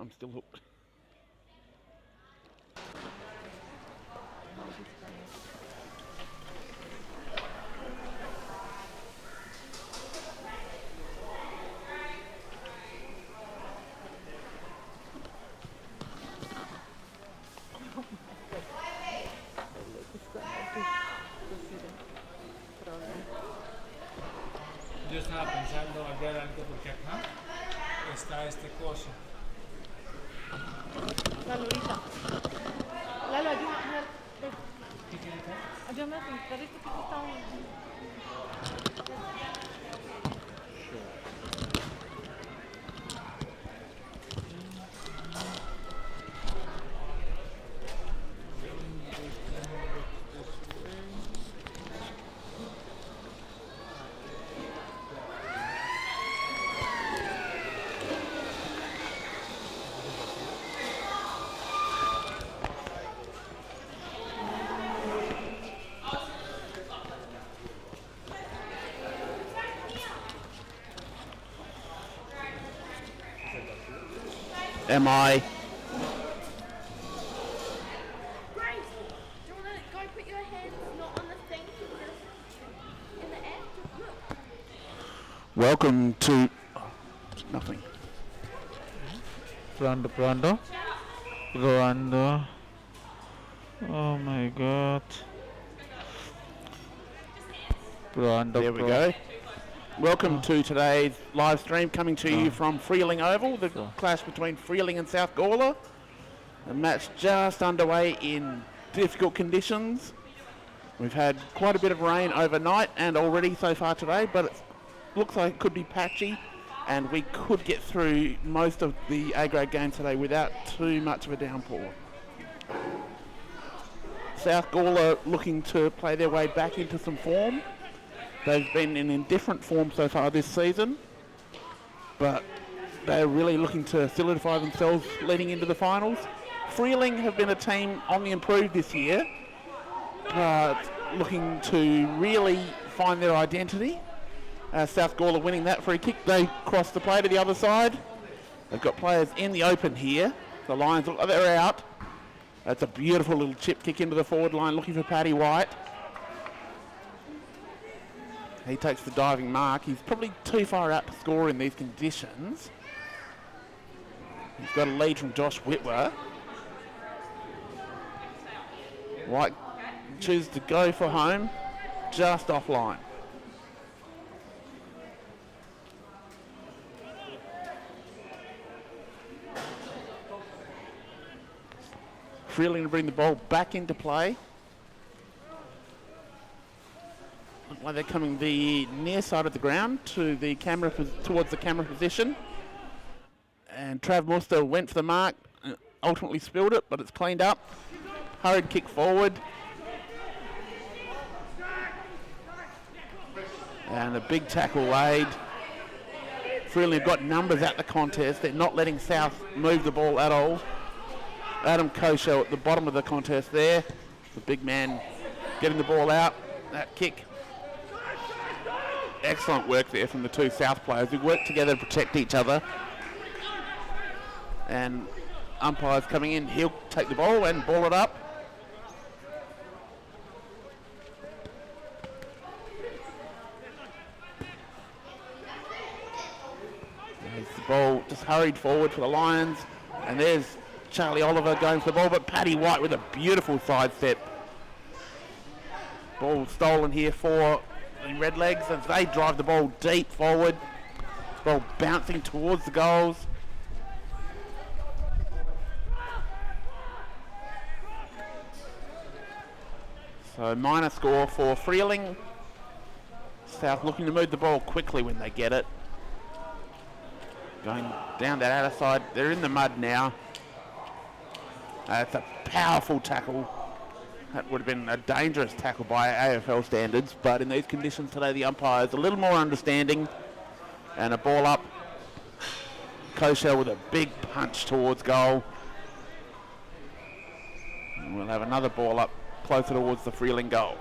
I'm still hooked. Yo estaba pensando hablar algo porque acá está este coso. Lalo, ahorita. Lalo, ayúdame. ¿Qué quiere acá? Ayúdame a pintar esto que está... Am I? Grace, do you want to go put your hands not on the thing, just in the air? Just look. Welcome to... nothing. Pronto. Oh my god. There we go. Welcome to today's live stream, coming to you from Freeling Oval, the clash between Freeling and South Gawler. The match just underway in difficult conditions. We've had quite a bit of rain overnight and already so far today, but it looks like it could be patchy and we could get through most of the A-grade games today without too much of a downpour. South Gawler looking to play their way back into some form. They've been in indifferent form so far this season, but they're really looking to solidify themselves leading into the finals. Freeling have been a team on the improve this year, but looking to really find their identity. South Gawler winning that free kick. They cross the play to the other side. They've got players in the open here. The Lions, they're out. That's a beautiful little chip kick into the forward line, looking for Paddy White. He takes the diving mark. He's probably too far out to score in these conditions. He's got a lead from Josh Whitwer. White chooses to go for home, just offline. Freeling to bring the ball back into play. Look like they're coming the near side of the ground to the camera towards the camera position. And Trav Muster went for the mark, ultimately spilled it, but it's cleaned up. Hurried kick forward. And a big tackle laid. Freeling have got numbers at the contest. They're not letting South move the ball at all. Adam Kosho at the bottom of the contest there. The big man getting the ball out. That kick. Excellent work there from the two South players who work together to protect each other. And umpires coming in. He'll take the ball and ball it up. There's the ball just hurried forward for the Lions. And there's Charlie Oliver going for the ball, but Paddy White with a beautiful sidestep. Ball stolen here for the Redlegs as they drive the ball deep forward. Ball bouncing towards the goals. So minor score for Freeling. South looking to move the ball quickly when they get it. Going down that outer side. They're in the mud now. It's a powerful tackle. That would have been a dangerous tackle by AFL standards, but in these conditions today, the umpire's a little more understanding. And a ball up. Koshel with a big punch towards goal. And we'll have another ball up closer towards the Freeling goal.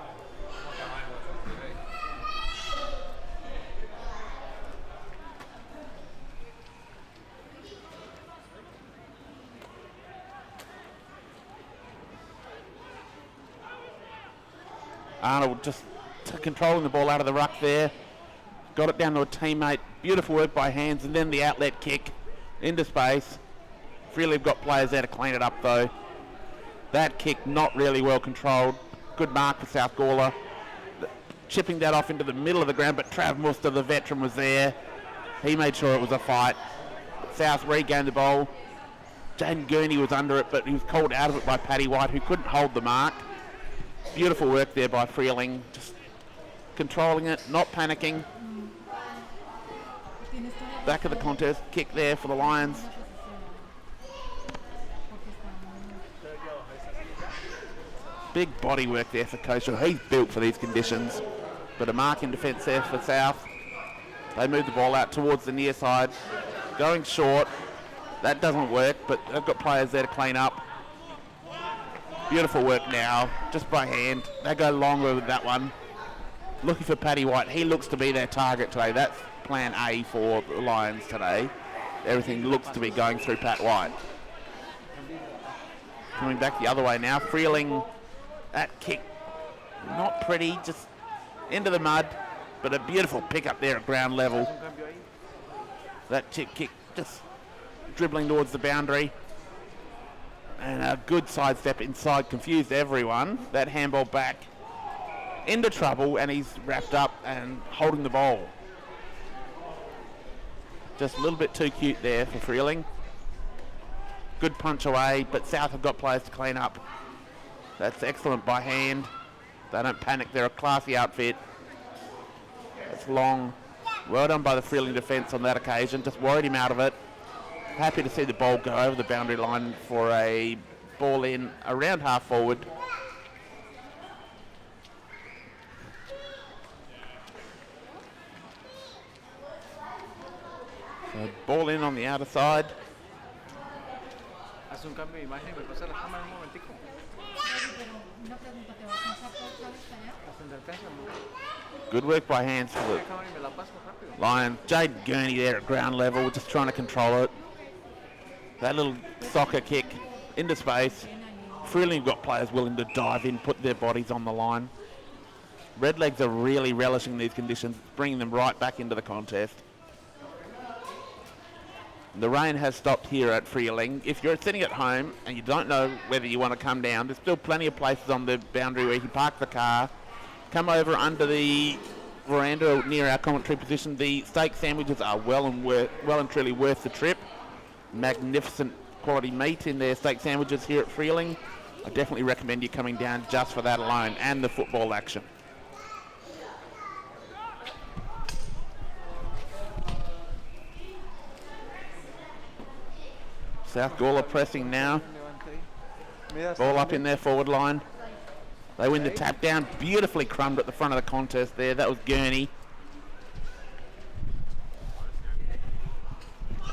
Arnold just controlling the ball out of the ruck there. Got it down to a teammate. Beautiful work by Hands, and then the outlet kick into space. Freeling have got players there to clean it up though. That kick not really well controlled. Good mark for South Gawler. Chipping that off into the middle of the ground, but Trav Muster, the veteran, was there. He made sure it was a fight. South regained the ball. Jaden Gurney was under it, but he was called out of it by Paddy White, who couldn't hold the mark. Beautiful work there by Freeling, just controlling it, not panicking. Back of the contest, kick there for the Lions. Big body work there for Kosher. He's built for these conditions. But a mark in defence there for South. They move the ball out towards the near side. Going short. That doesn't work, but they've got players there to clean up. Beautiful work now, just by hand. They go longer with that one. Looking for Paddy White. He looks to be their target today. That's plan A for the Lions today. Everything looks to be going through Pat White. Coming back the other way now. Freeling, that kick, not pretty, just into the mud, but a beautiful pick up there at ground level. That chip kick just dribbling towards the boundary. And a good sidestep inside, confused everyone. That handball back into trouble, and he's wrapped up and holding the ball. Just a little bit too cute there for Freeling. Good punch away, but South have got players to clean up. That's excellent by hand. They don't panic, they're a classy outfit. It's long. Well done by the Freeling defence on that occasion, just worried him out of it. Happy to see the ball go over the boundary line for a ball in around half forward. So ball in on the outer side. Haz un cambio de imagen y me pasa la cámara un momentico. Good work by Hands for the Lions. Jaden Gurney there at ground level, just trying to control it. That little soccer kick into space. Freeling got players willing to dive in, put their bodies on the line. Redlegs are really relishing these conditions, bringing them right back into the contest. The rain has stopped here at Freeling. If you're sitting at home and you don't know whether you want to come down, there's still plenty of places on the boundary where you can park the car, come over under the veranda near our commentary position. The steak sandwiches are well and truly worth the trip. Magnificent quality meat in their steak sandwiches here at Freeling. I definitely recommend you coming down just for that alone and the football action. South Gawler pressing now. Ball up in their forward line. They win the tap down. Beautifully crumbed at the front of the contest there. That was Gurney.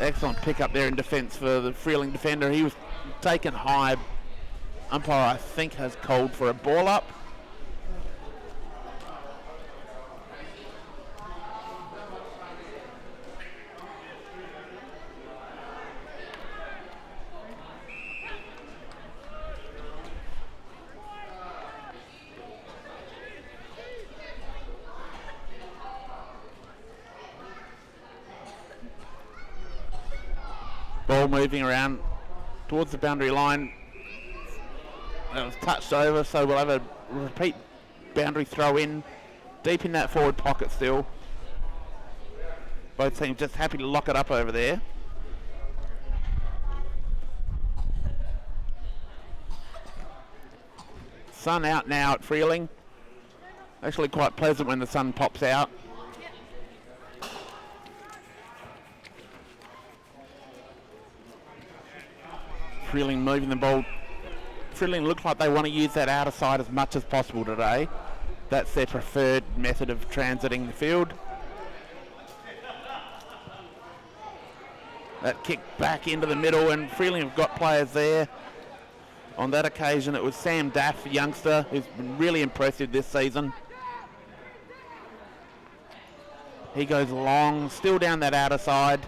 Excellent pick up there in defence for the Freeling defender. He was taken high. Umpire, I think, has called for a ball up. Ball moving around towards the boundary line. That was touched over, so we'll have a repeat boundary throw in. Deep in that forward pocket still. Both teams just happy to lock it up over there. Sun out now at Freeling. Actually quite pleasant when the sun pops out. Freeling moving the ball. Freeling looks like they want to use that outer side as much as possible today. That's their preferred method of transiting the field. That kick back into the middle, and Freeling have got players there. On that occasion, it was Sam Daff, the youngster, who's been really impressive this season. He goes long, still down that outer side.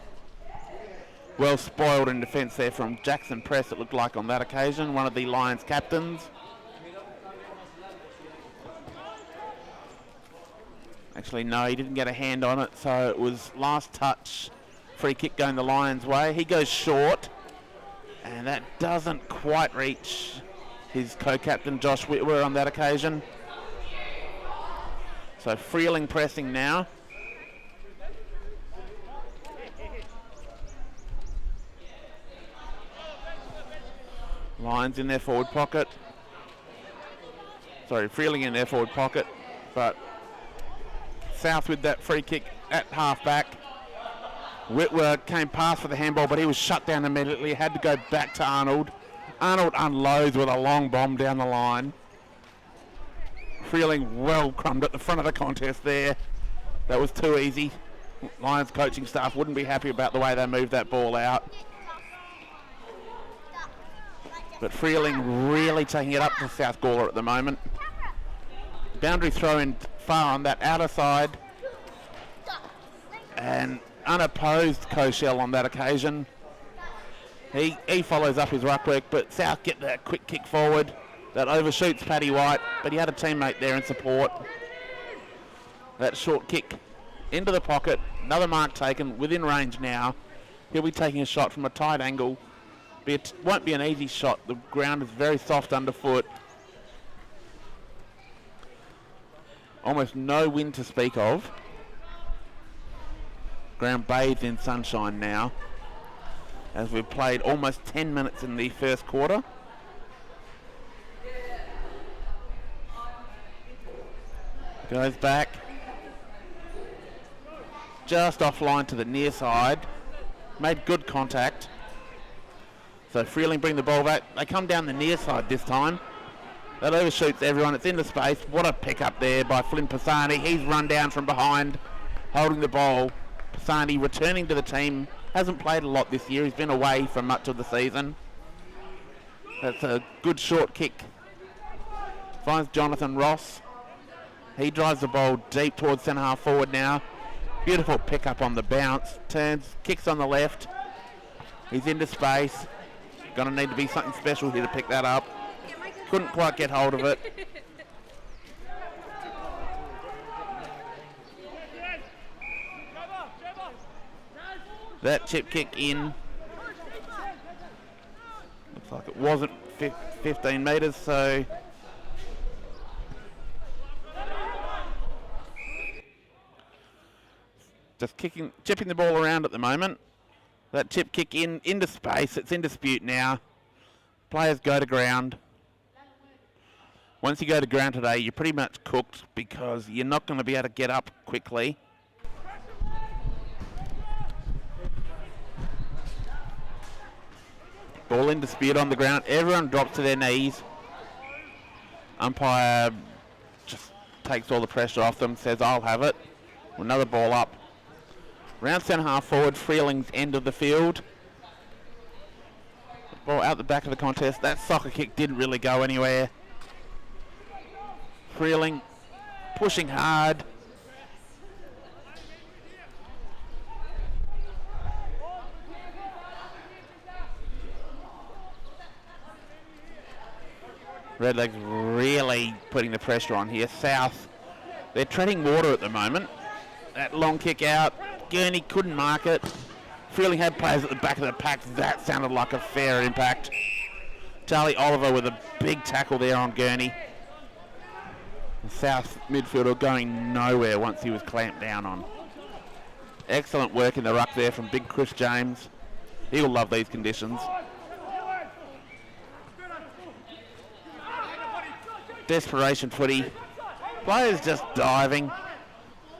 Well spoiled in defence there from Jackson Press, it looked like on that occasion, one of the Lions captains. Actually, no, he didn't get a hand on it, so it was last touch. Free kick going the Lions' way. He goes short, and that doesn't quite reach his co-captain Josh Whitwer on that occasion. So Freeling pressing now. Lions in their forward pocket. Sorry, Freeling in their forward pocket, but South with that free kick at half-back. Whitwer came past for the handball, but he was shut down immediately. Had to go back to Arnold. Arnold unloads with a long bomb down the line. Freeling well crumbed at the front of the contest there. That was too easy. Lions coaching staff wouldn't be happy about the way they moved that ball out. But Freeling really taking it up to South Gawler at the moment. Boundary throw in far on that outer side. And unopposed Koshel on that occasion. He follows up his ruck work, but South get that quick kick forward. That overshoots Paddy White, but he had a teammate there in support. That short kick into the pocket. Another mark taken within range now. He'll be taking a shot from a tight angle. It won't be an easy shot. The ground is very soft underfoot. Almost no wind to speak of. Ground bathed in sunshine now, as we've played almost 10 minutes in the first quarter. Goes back. Just offline to the near side. Made good contact. So Freeling bring the ball back. They come down the near side this time. That overshoots everyone. It's into space. What a pick up there by Flynn Pisani. He's run down from behind, holding the ball. Pisani returning to the team. Hasn't played a lot this year. He's been away for much of the season. That's a good short kick. Finds Jonathan Ross. He drives the ball deep towards centre half forward now. Beautiful pick up on the bounce. Turns, kicks on the left. He's into space. Going to need to be something special here to pick that up. Couldn't quite get hold of it. That chip kick in. Looks like it wasn't 15 metres, so just chipping the ball around at the moment. That chip kick into space. It's in dispute now. Players go to ground. Once you go to ground today, you're pretty much cooked because you're not going to be able to get up quickly. Ball in dispute on the ground. Everyone drops to their knees. Umpire just takes all the pressure off them, says, I'll have it. Another ball up. Round centre half forward, Freeling's end of the field. Ball out the back of the contest. That soccer kick didn't really go anywhere. Freeling pushing hard. Redlegs really putting the pressure on here. South, they're treading water at the moment. That long kick out. Gurney couldn't mark it. Freeling had players at the back of the pack. That sounded like a fair impact. Charlie Oliver with a big tackle there on Gurney. The South midfielder going nowhere once he was clamped down on. Excellent work in the ruck there from big Chris James. He'll love these conditions. Desperation footy. Players just diving.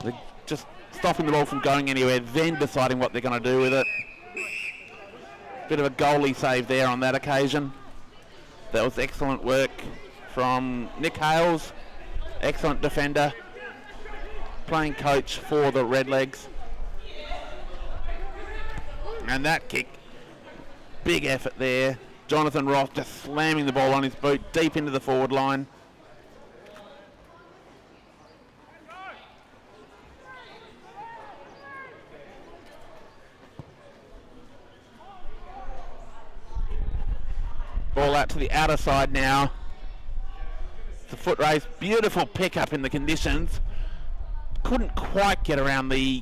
They're just stopping the ball from going anywhere, then deciding what they're going to do with it. Bit of a goalie save there on that occasion. That was excellent work from Nick Hales. Excellent defender. Playing coach for the Redlegs. And that kick, big effort there. Jonathan Ross just slamming the ball on his boot deep into the forward line. Ball out to the outer side now. The foot race, beautiful pick up in the conditions. couldn't quite get around the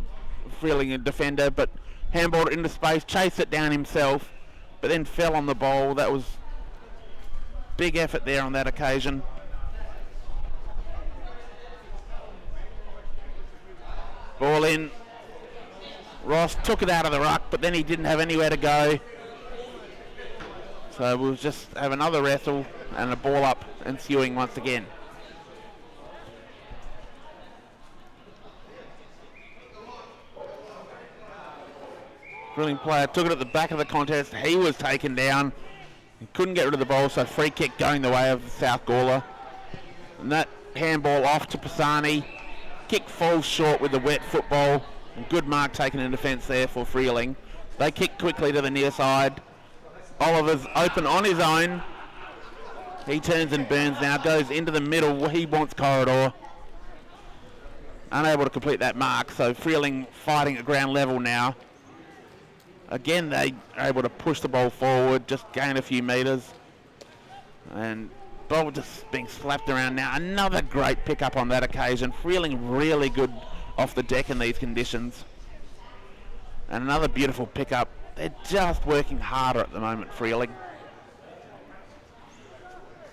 Freeling defender, but handballed it into space, chased it down himself, but then fell on the ball. That was big effort there on that occasion. Ball in. Ross took it out of the ruck, but then he didn't have anywhere to go. So we'll just have another wrestle and a ball up ensuing once again. Freeling player took it at the back of the contest. He was taken down. He couldn't get rid of the ball, so free kick going the way of South Gawler. And that handball off to Pisani. Kick falls short with the wet football. And good mark taken in defence there for Freeling. They kick quickly to the near side. Oliver's open on his own. He turns and burns now, goes into the middle. He wants corridor. Unable to complete that mark, so Freeling fighting at ground level now. Again, they are able to push the ball forward, just gain a few metres. And ball just being slapped around now. Another great pickup on that occasion. Freeling really good off the deck in these conditions. And another beautiful pickup. They're just working harder at the moment, Freeling.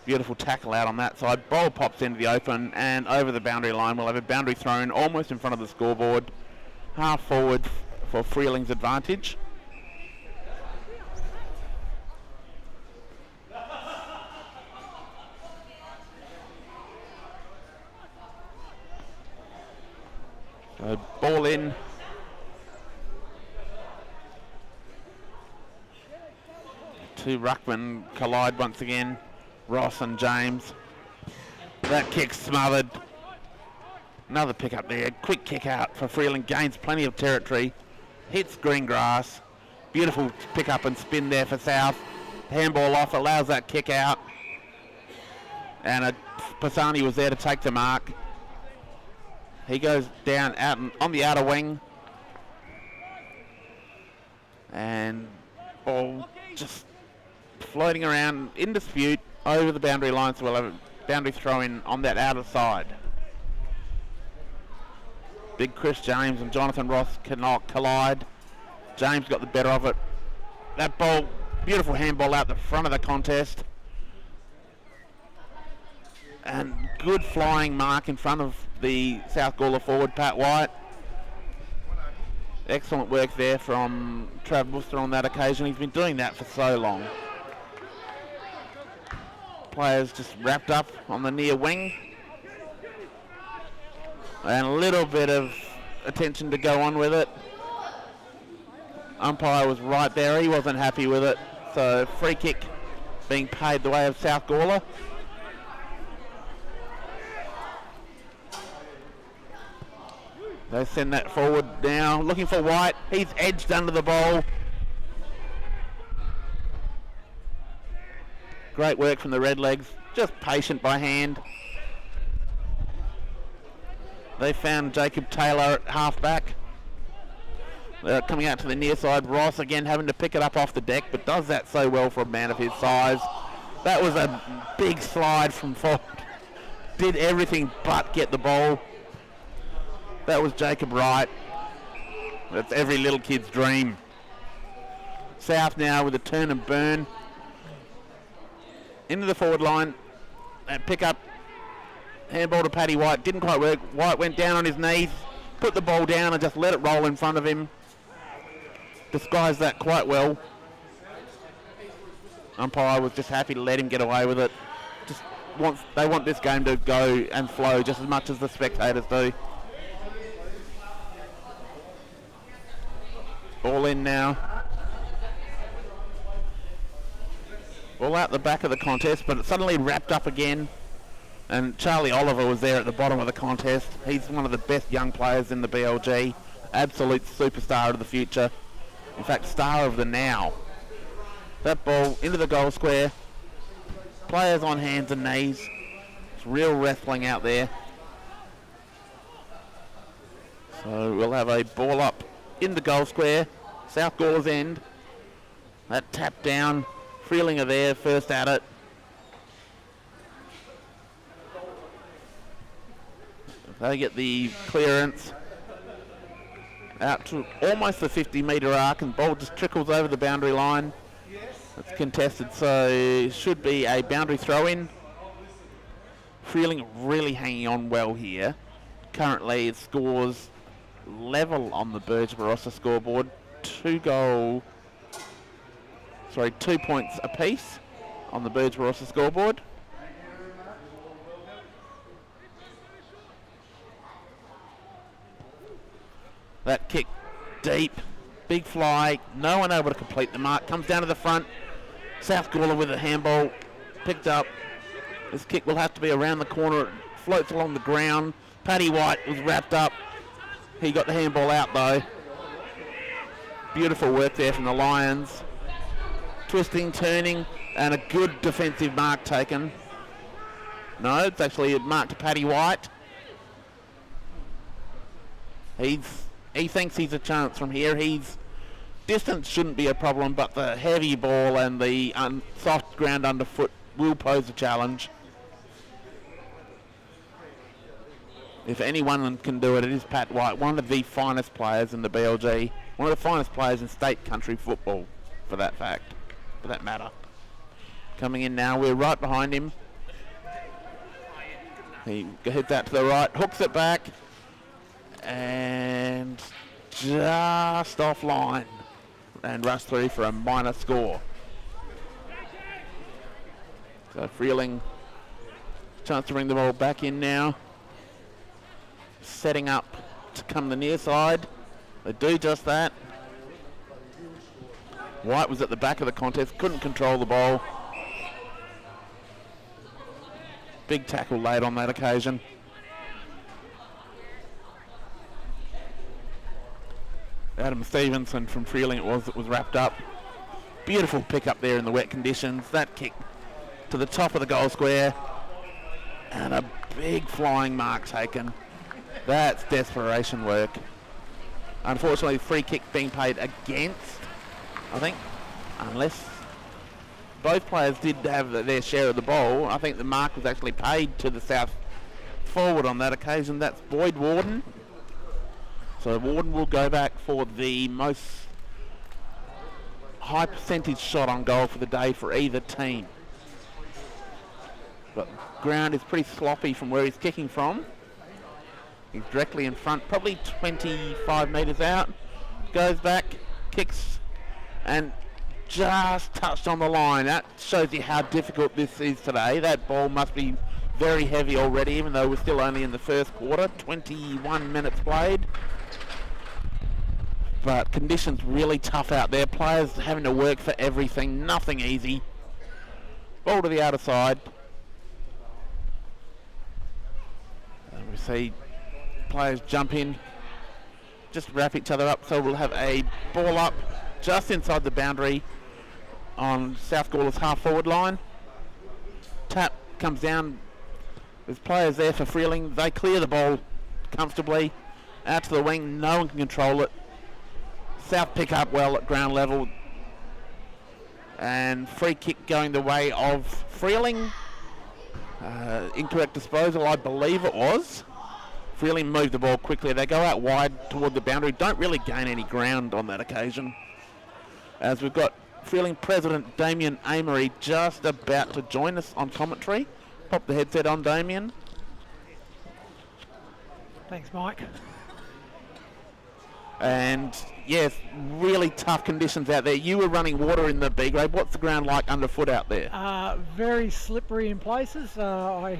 Beautiful tackle out on that side. Ball pops into the open and over the boundary line. We'll have a boundary thrown almost in front of the scoreboard. Half forward for Freeling's advantage. So ball in. Two ruckmen collide once again. Ross and James. That kick smothered. Another pick up there. Quick kick out for Freeling. Gains plenty of territory. Hits green grass. Beautiful pick up and spin there for South. Handball off. Allows that kick out. And Pisani was there to take the mark. He goes down out on the outer wing. And ball just floating around in dispute over the boundary line, so we'll have a boundary throw in on that outer side. Big Chris James and Jonathan Ross cannot collide. James got the better of it. That ball, beautiful handball out the front of the contest. And good flying mark in front of the South Gawler forward, Pat White. Excellent work there from Trav Worcester on that occasion. He's been doing that for so long. Players just wrapped up on the near wing. And a little bit of attention to go on with it. Umpire was right there. He wasn't happy with it. So free kick being paid the way of South Gawler. They send that forward now. Looking for White. He's edged under the ball. Great work from the Redlegs. Just patient by hand. They found Jacob Taylor at half-back. Coming out to the near side. Ross again having to pick it up off the deck, but does that so well for a man of his size. That was a big slide from forward. Did everything but get the ball. That was Jacob Wright. That's every little kid's dream. South now with a turn and burn. Into the forward line. That pick up. Handball to Paddy White. Didn't quite work. White went down on his knees. Put the ball down and just let it roll in front of him. Disguised that quite well. Umpire was just happy to let him get away with it. They want this game to go and flow just as much as the spectators do. Ball in now. Ball out the back of the contest, but it suddenly wrapped up again. And Charlie Oliver was there at the bottom of the contest. He's one of the best young players in the BLG. Absolute superstar of the future. In fact, star of the now. That ball into the goal square. Players on hands and knees. It's real wrestling out there. So we'll have a ball up in the goal square. South Gawler's end. That tap down. Freeling are there, first at it. They get the clearance out to almost the 50-metre arc, and ball just trickles over the boundary line. It's contested, so it should be a boundary throw-in. Freeling really hanging on well here. Currently it scores level on the Burge-Barossa scoreboard. 2 points apiece on the Burge-Barossa scoreboard. That kick deep, big fly, no one able to complete the mark, comes down to the front. South Gawler with a handball, picked up. This kick will have to be around the corner, it floats along the ground. Paddy White was wrapped up. He got the handball out though. Beautiful work there from the Lions. Twisting, turning, and a good defensive mark taken. No, it's actually a mark to Paddy White. He thinks he's a chance from here. Distance shouldn't be a problem, but the heavy ball and the soft ground underfoot will pose a challenge. If anyone can do it, it is Pat White, one of the finest players in the BLG, one of the finest players in state country football, for that matter. Coming in now, we're right behind him. He hits out to the right, hooks it back, and just offline, and rush through for a minor score. So Freeling, chance to bring the ball back in now. Setting up to come the near side. They do just that. White was at the back of the contest, couldn't control the ball. Big tackle laid on that occasion. Adam Stevenson from Freeling it was wrapped up. Beautiful pick up there in the wet conditions. That kick to the top of the goal square. And a big flying mark taken. That's desperation work. Unfortunately, free kick being paid against, I think, unless both players did have their share of the ball. I think the mark was actually paid to the South forward on that occasion. That's Boyd Warden. So Warden will go back for the most high percentage shot on goal for the day for either team. But ground is pretty sloppy from where he's kicking from. He's directly in front, probably 25 metres out. Goes back, kicks, and just touched on the line. That shows you how difficult this is today. That ball must be very heavy already, even though we're still only in the first quarter. 21 minutes played. But conditions really tough out there. Players having to work for everything. Nothing easy. Ball to the outer side. And we see players jump in, just wrap each other up. So we'll have a ball up just inside the boundary on South Gawler's half forward line. Tap comes down. There's players there for Freeling. They clear the ball comfortably. Out to the wing. No one can control it. South pick up well at ground level. And free kick going the way of Freeling. Incorrect disposal, I believe it was. Freeling moved the ball quickly. They go out wide toward the boundary. Don't really gain any ground on that occasion. As we've got Freeling President Damien Amory just about to join us on commentary. Pop the headset on, Damien. Thanks, Mike. And yes, really tough conditions out there. You were running water in the B grade. What's the ground like underfoot out there? Very slippery in places. I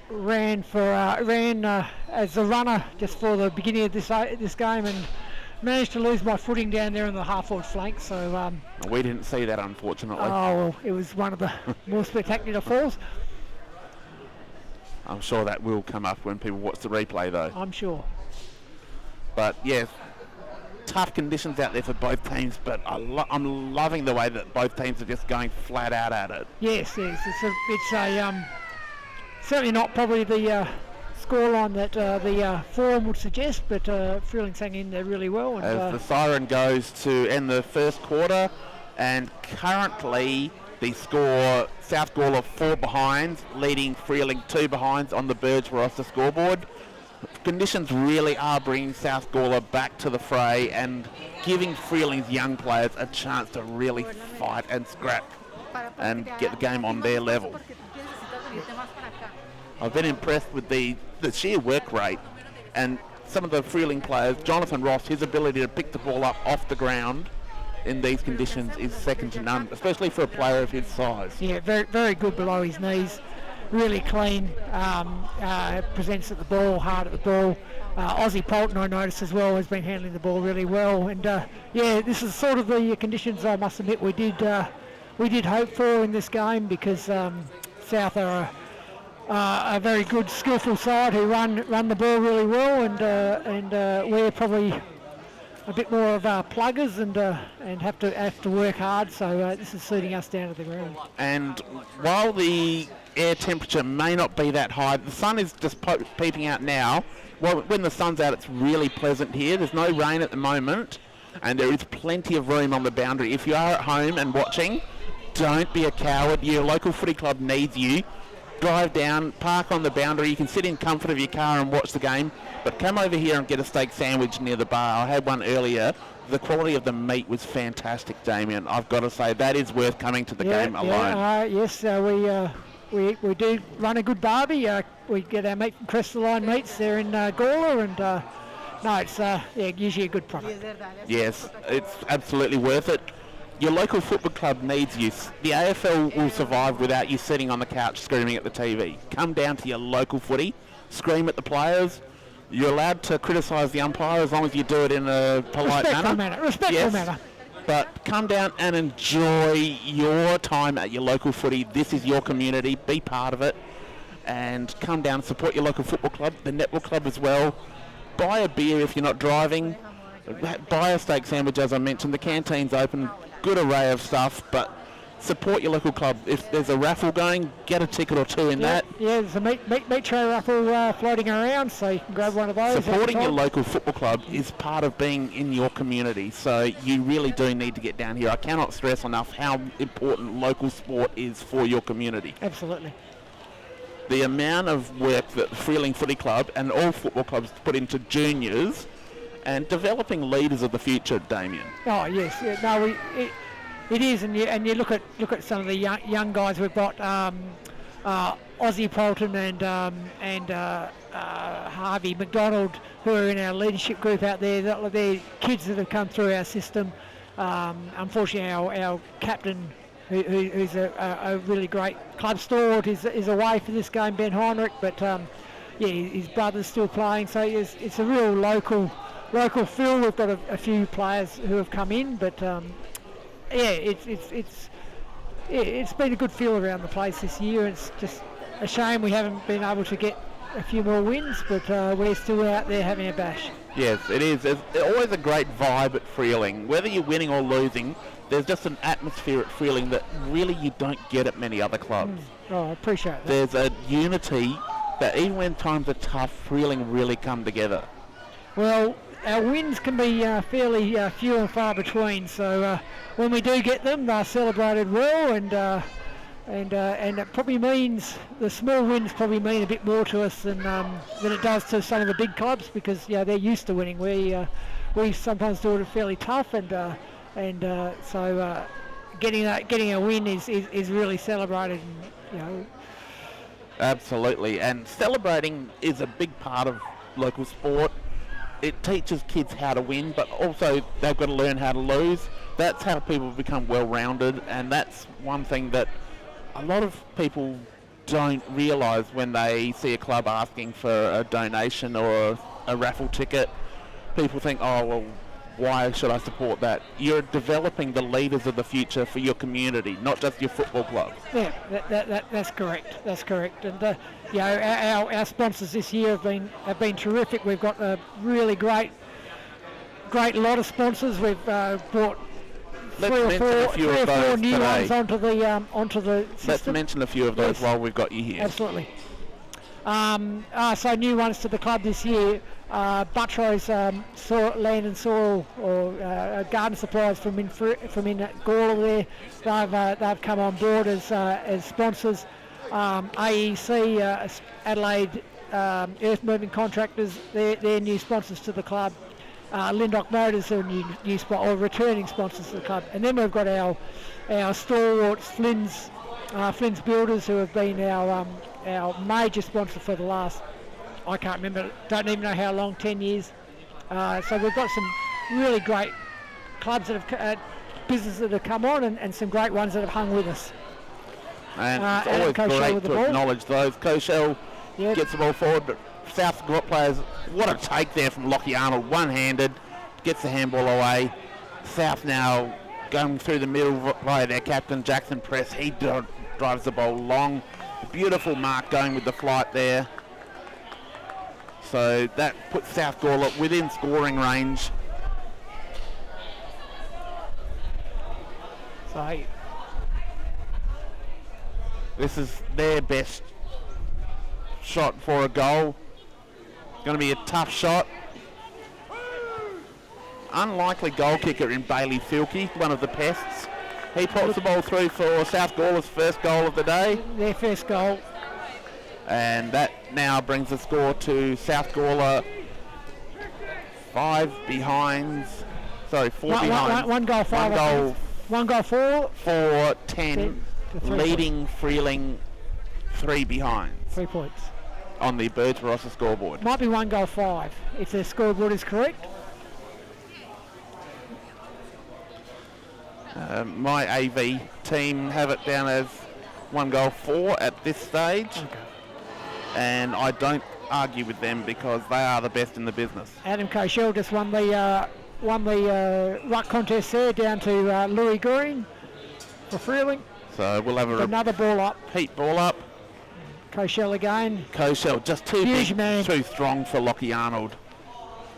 ran as a runner just for the beginning of this game and managed to lose my footing down there on the half-forward flank. So we didn't see that, unfortunately. Oh, well, it was one of the more spectacular falls. I'm sure that will come up when people watch the replay, though. I'm sure. But yes, tough conditions out there for both teams, but I'm loving the way that both teams are just going flat out at it. Yes. It's a certainly not probably the scoreline that the forum would suggest, but Freeling's hanging in there really well. And, as the siren goes to end the first quarter, and currently The score, South Gawler 4 behinds, leading Freeling 2 behinds on the Burge roster scoreboard. Conditions really are bringing South Gawler back to the fray and giving Freeling's young players a chance to really fight and scrap and get the game on their level. I've been impressed with the sheer work rate, and some of the Freeling players, Jonathan Ross, his ability to pick the ball up off the ground in these conditions is second to none, especially for a player of his size. Yeah, very, very good below his knees. Really clean, presents at the ball, hard at the ball. Ozzy Polton, I noticed as well, has been handling the ball really well. And yeah, this is sort of the conditions I must admit we did hope for in this game, because South are a very good, skillful side who run the ball really well, and we're probably a bit more of pluggers and have to work hard. So this is suiting us down to the ground. And while the air temperature may not be that high, the sun is just peeping out now. Well, when the sun's out, it's really pleasant here. There's no rain at the moment, and there is plenty of room on the boundary. If you are at home and watching, don't be a coward. Your local footy club needs you. Drive down, park on the boundary. You can sit in comfort of your car and watch the game, but come over here and get a steak sandwich near the bar. I had one earlier. The quality of the meat was fantastic, Damien. I've got to say, that is worth coming to the game alone. Yes, we do run a good barbie. We get our meat from Crystalline Meats there in Gawler, and no, it's usually a good product. Yes, it's absolutely worth it. Your local football club needs you. The AFL will survive without you sitting on the couch screaming at the TV. Come down to your local footy, scream at the players. You're allowed to criticise the umpire as long as you do it in a polite manner. Respectful manner. But come down and enjoy your time at your local footy. This is your community. Be part of it. And come down and support your local football club, the netball club as well. Buy a beer if you're not driving. Buy a steak sandwich, as I mentioned. The canteen's open. Good array of stuff, but support your local club. If there's a raffle going, get a ticket or two in that. Yeah, there's a meat tray raffle floating around, so you can grab one of those. Supporting your local football club is part of being in your community, so you really do need to get down here. I cannot stress enough how important local sport is for your community. Absolutely. The amount of work that Freeling Footy Club and all football clubs put into juniors and developing leaders of the future, Damien. Oh yes, yeah, no, it is, and you look at some of the young guys we've got, Ozzy Polton and Harvey McDonald, who are in our leadership group out there. They're kids that have come through our system. Unfortunately, our captain, who's a really great club stalwart, is away for this game, Ben Heinrich, but yeah, his brother's still playing, so it's a real local feel. We've got a few players who have come in, but yeah, it's been a good feel around the place this year. It's just a shame we haven't been able to get a few more wins, but we're still out there having a bash. Yes, it is. There's always a great vibe at Freeling. Whether you're winning or losing, there's just an atmosphere at Freeling that really you don't get at many other clubs. Oh, I appreciate that. There's a unity that even when times are tough, Freeling really come together. Well, our wins can be fairly few and far between, so when we do get them, they're celebrated well, and it probably means the small wins probably mean a bit more to us than it does to some of the big clubs, because they're used to winning. We sometimes do it fairly tough, and so getting a win is really celebrated, and, Absolutely, and celebrating is a big part of local sport. It teaches kids how to win, but also they've got to learn how to lose. That's how people become well-rounded, and that's one thing that a lot of people don't realise when they see a club asking for a donation or a raffle ticket. People think, oh, well, why should I support that? You're developing the leaders of the future for your community, not just your football club. Yeah, that's correct. That's correct. And our sponsors this year have been terrific. We've got a really great lot of sponsors. We've brought three or four new ones onto the system. Let's mention a few of those while we've got you here. Absolutely. So new ones to the club this year. Buttrose Land and Soil or Garden Supplies from in Gawler there. They've come on board as sponsors. AEC Adelaide Earth Moving Contractors, they're new sponsors to the club. Lindock Motors are returning sponsors to the club. And then we've got our stalwarts, Flynn's Builders, who have been our major sponsor for the last, I can't remember, don't even know how long, 10 years. So we've got some really great clubs that have, businesses that have come on, and some great ones that have hung with us. And it's always great to acknowledge those. Cochelle gets the ball forward, but South players, what a take there from Lockie Arnold, one-handed, gets the handball away. South now going through the middle by their captain, Jackson Press. He drives the ball long. Beautiful mark going with the flight there. So that puts South Gawler within scoring range. So this is their best shot for a goal. Going to be a tough shot. Unlikely goal kicker in Bailey Filkey, one of the pests. He pops the ball through for South Gawler's first goal of the day. Their first goal. And that now brings the score to South Gawler 4 behind. One goal, 5. One goal, 4. 4-10, leading Freeling 3 behind. 3 points. On the Birds Barossa scoreboard. Might be 1 goal, 5, if the scoreboard is correct. My AV team have it down as 1 goal, 4 at this stage. Okay. And I don't argue with them because they are the best in the business. Adam Cochelle just won the ruck contest there down to Louis Green for Freeling. So we'll have another ball up. Pete ball up. Cochelle again. Cochelle just too huge big, man. Too strong for Lockie Arnold.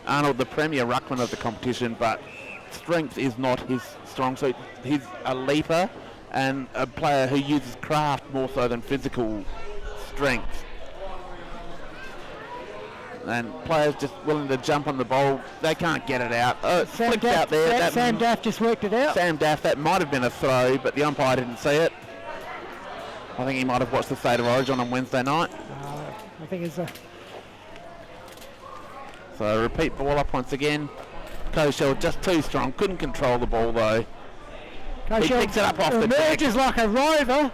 Arnold, the premier ruckman of the competition, but strength is not his strong suit. He's a leaper and a player who uses craft more so than physical strength. And players just willing to jump on the ball, they can't get it out. Flicked out there. Sam Daff just worked it out. Sam Daff, that might have been a throw, but the umpire didn't see it. I think he might have watched the State of Origin on Wednesday night. I think it's a... So repeat ball up once again. Cochelle just too strong, couldn't control the ball though. He picks it up off the deck. Emerges like a rover.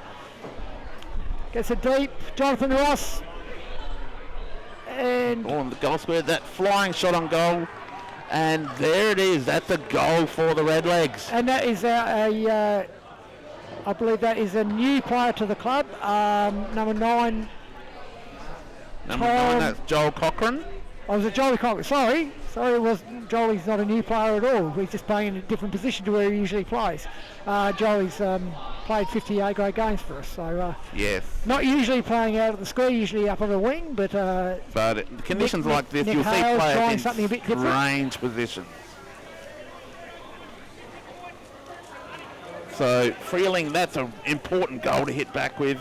Gets it deep. Jonathan Ross. And on the goal square, that flying shot on goal. And there it is. That's a goal for the Redlegs. And that is I believe that is a new player to the club. Number 9. Number 9, that's Joel Cochran. Oh, was it Jolie Cochran? Sorry, Jolie's not a new player at all. He's just playing in a different position to where he usually plays. Jolie's played 50 A-grade games for us, so yes. Not usually playing out of the square, usually up on the wing, but conditions like this, you'll see players in strange positions. So Freeling, that's an important goal to hit back with.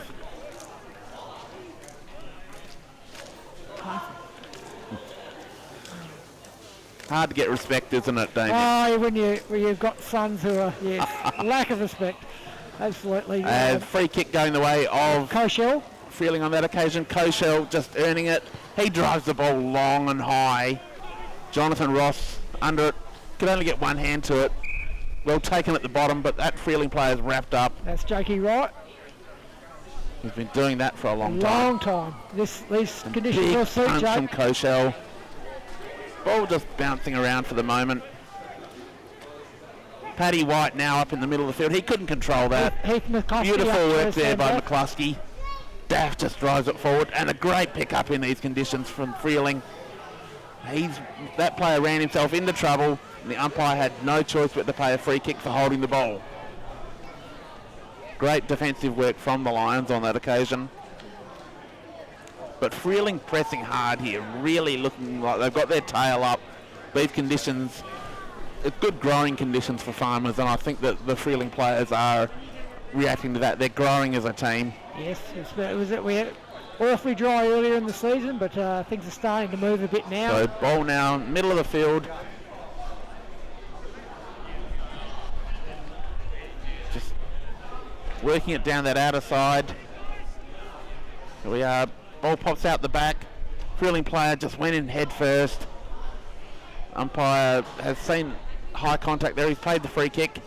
Hard to get respect, isn't it, Damien? Oh, when you've got sons who are, yes, lack of respect, absolutely. Free kick going the way of Cochelle. Freeling on that occasion. Cochelle just earning it. He drives the ball long and high. Jonathan Ross under it. Could only get one hand to it. Well taken at the bottom, but that Freeling player's wrapped up. That's Jakey Wright. He's been doing that for a long time. These conditions will suit Jake. From Cochelle. Ball just bouncing around for the moment. Paddy White now up in the middle of the field. He couldn't control that. Beautiful work there by McCluskey. Daff just drives it forward, and a great pick-up in these conditions from Freeling. That player ran himself into trouble, and the umpire had no choice but to pay a free kick for holding the ball. Great defensive work from the Lions on that occasion. But Freeling pressing hard here, really looking like they've got their tail up. These conditions, it's good growing conditions for farmers, and I think that the Freeling players are reacting to that. They're growing as a team. Yes, awfully dry earlier in the season, but things are starting to move a bit now. So ball now, middle of the field. Just working it down that outer side. Here we are. Ball pops out the back. Freeling player just went in head first. Umpire has seen high contact there. He's played the free kick.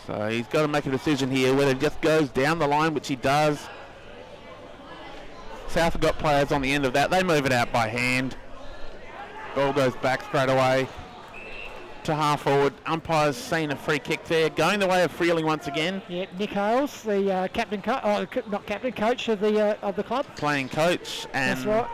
So he's got to make a decision here whether he just goes down the line, which he does. South have got players on the end of that. They move it out by hand. Ball goes back straight away to half forward. Umpire's seen a free kick there, going the way of Freeling once again. Yeah, Nick Hales, the coach of the club. Playing coach, and That's right.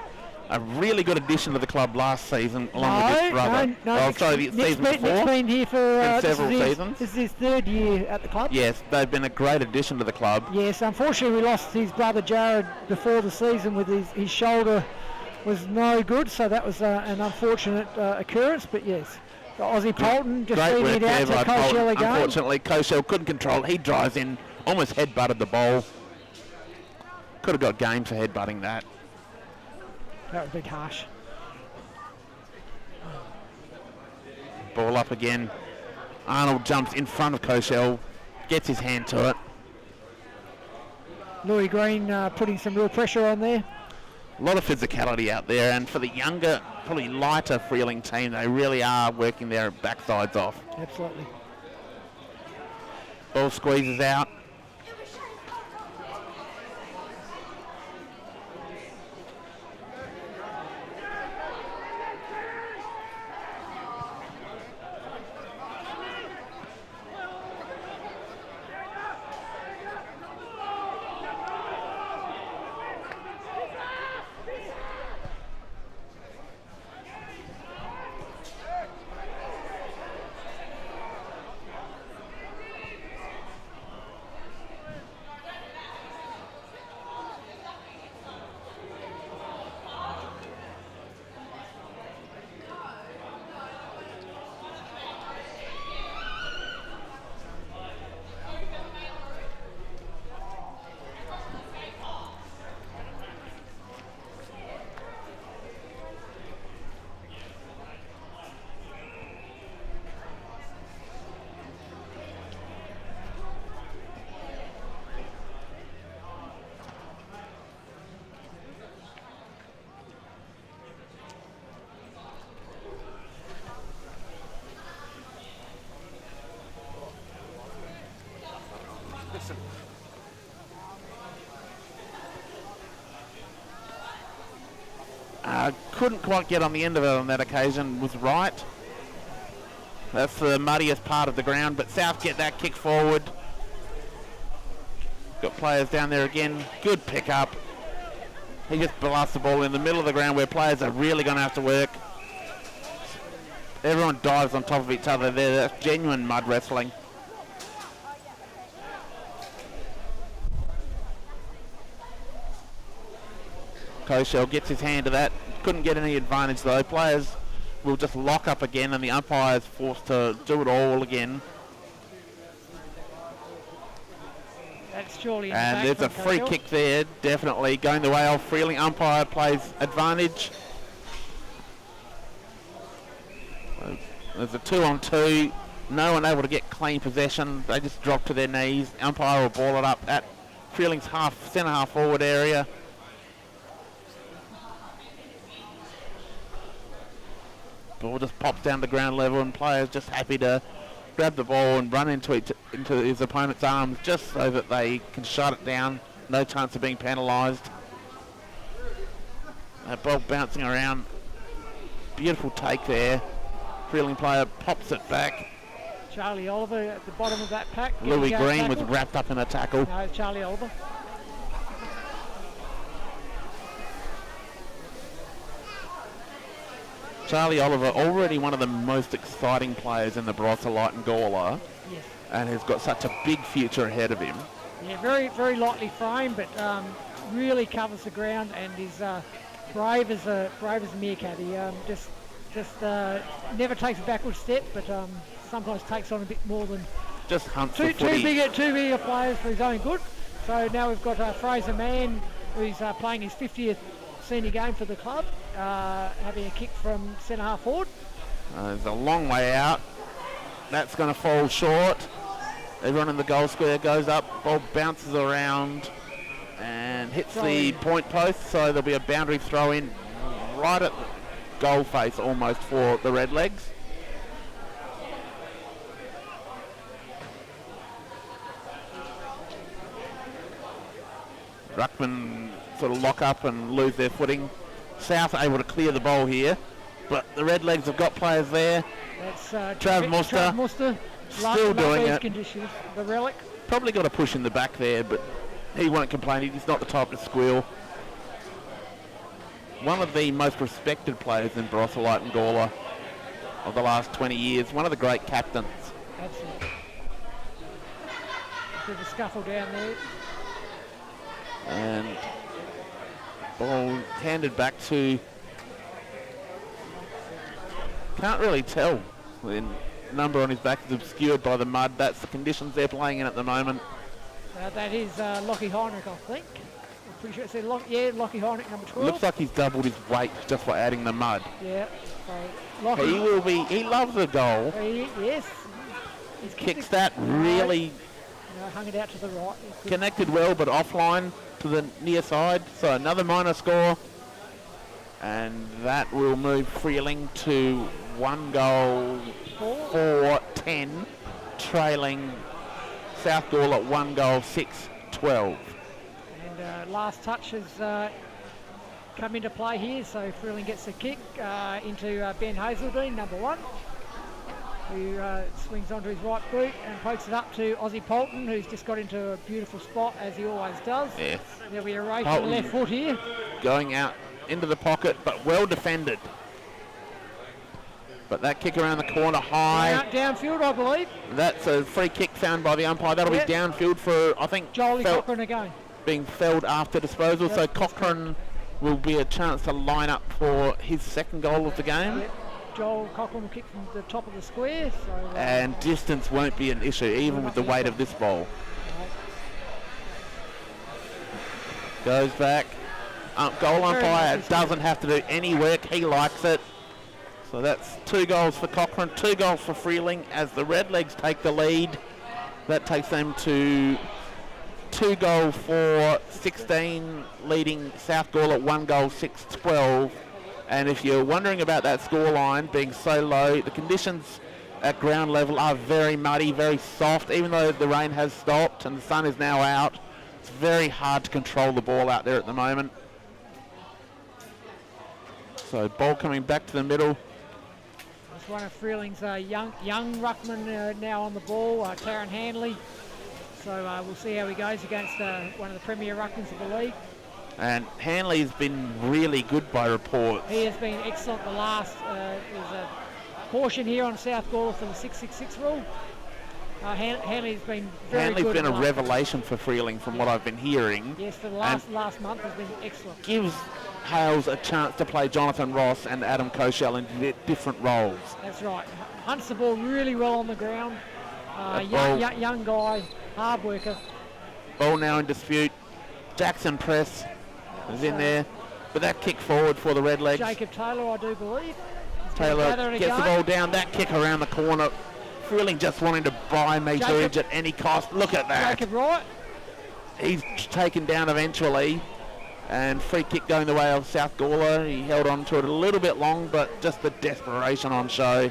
a really good addition to the club last season, along with his brother. No, the season before. Nick's been here for several seasons. This is his third year at the club. Yes, they've been a great addition to the club. Yes, unfortunately we lost his brother Jared before the season with his shoulder was no good, so that was an unfortunate occurrence, but yes. Aussie Polton just Great feeding work it out there to by Koshel Polton. again. Unfortunately, Koshel couldn't control it. He drives in, almost head-butted the ball. Could have got game for head-butting that. That would be harsh. Ball up again. Arnold jumps in front of Koshel, gets his hand to it. Louis Green putting some real pressure on there. A lot of physicality out there, and for the younger, probably lighter Freeling team, they really are working their backsides off. Absolutely. Ball squeezes out. Couldn't quite get on the end of it on that occasion, was right. That's the muddiest part of the ground, but South get that kick forward. Got players down there again. Good pick up. He just blasts the ball in the middle of the ground where players are really going to have to work. Everyone dives on top of each other there. That's genuine mud wrestling. Koshel gets his hand to that. Couldn't get any advantage though. Players will just lock up again and the umpire's forced to do it all again. That's surely in the And back there's a from free Koshel. kick there, definitely going the way of Freeling. Umpire plays advantage. There's a 2-on-2. No one able to get clean possession. They just drop to their knees. Umpire will ball it up at Freeling's centre half forward area. Ball just pops down to ground level and players just happy to grab the ball and run into his opponent's arms just so that they can shut it down. No chance of being penalised. That ball bouncing around. Beautiful take there. Freeling player pops it back. Charlie Oliver at the bottom of that pack. Louis getting Green was tackled. wrapped up in a tackle. No, it's Charlie Oliver. Charlie Oliver, already one of the most exciting players in the Barossa Light and Gawler, Yes. and has got such a big future ahead of him. Yeah, very, very lightly framed, but really covers the ground and is brave as a meerkat. He just never takes a backward step, but sometimes takes on a bit more than just hunts two the footy. bigger players for his own good. So now we've got Fraser Mann, who's playing his 50th senior game for the club, having a kick from centre half forward. There's a long way out. That's going to fall short. Everyone in the goal square goes up. Ball bounces around and hits the point post. So there'll be a boundary throw in right at the goal face almost for the Redlegs. Ruckman sort of lock up and lose their footing. South able to clear the ball here, but the Redlegs have got players there. That's Trav Muster still doing it. Conditions, the relic. Probably got a push in the back there, but he won't complain. He's not the type to squeal. One of the most respected players in Barosselite and Gawler of the last 20 years. One of the great captains. Absolutely. Bit of a scuffle down there. And ball handed back to, can't really tell. The number on his back is obscured by the mud. That's the conditions they're playing in at the moment. That is Lockie Heinrich, I think. I'm pretty sure it said Lockie Heinrich, number 12. Looks like he's doubled his weight just by adding the mud. Yeah. So He loves the goal. Yes. He's Kicks that really hung it out to the right. connected well, but offline to the near side. So another minor score. And that will move Freeling to 1 goal 4-10, trailing South Gawler at 1 goal 6-12. And last touch has come into play here, so Freeling gets a kick into Ben Hazeldine, number 1, who swings onto his right boot and pokes it up to Ozzy Polton, who's just got into a beautiful spot, as he always does. Yes. There'll be a race to the left foot here. Going out into the pocket, but well defended. But that kick around the corner high. Downfield, I believe. That's a free kick found by the umpire. That'll be downfield for, I think, Jolie Cochran again. Being felled after disposal. So Cochran will be a chance to line up for his second goal of the game. Yep. Joel Cochran will kick from the top of the square. So, and distance won't be an issue, even with the weight of this ball. Goes back. Goal umpire doesn't have to do any work. He likes it. So that's 2 goals for Cochran, 2 goals for Freeling as the Redlegs take the lead. That takes them to 2 goal for 16, leading South Gawler at 1 goal 6-12. And if you're wondering about that scoreline being so low, the conditions at ground level are very muddy, very soft. Even though the rain has stopped and the sun is now out, it's very hard to control the ball out there at the moment. So ball coming back to the middle. It's one of Freeling's young ruckman now on the ball, Taron Hanley. So we'll see how he goes against one of the premier ruckmans of the league. And Hanley's been really good by reports. He has been excellent. The last is a caution here on South Gawler for the 666 rule. Hanley's been very good. Hanley's been a revelation for Freeling from what I've been hearing. Yes, for the last month has been excellent. Gives Hales a chance to play Jonathan Ross and Adam Koshel in different roles. That's right. Hunts the ball really well on the ground. Young guy, hard worker. Ball now in dispute. Jackson Press is in there, but that kick forward for the Redlegs. Jacob Taylor, I do believe. Taylor gets the ball down. That kick around the corner. Freeling just wanting to buy meterage at any cost. Look at that. Jacob Wright. He's taken down eventually. And free kick going the way of South Gawler. He held on to it a little bit long, but just the desperation on show.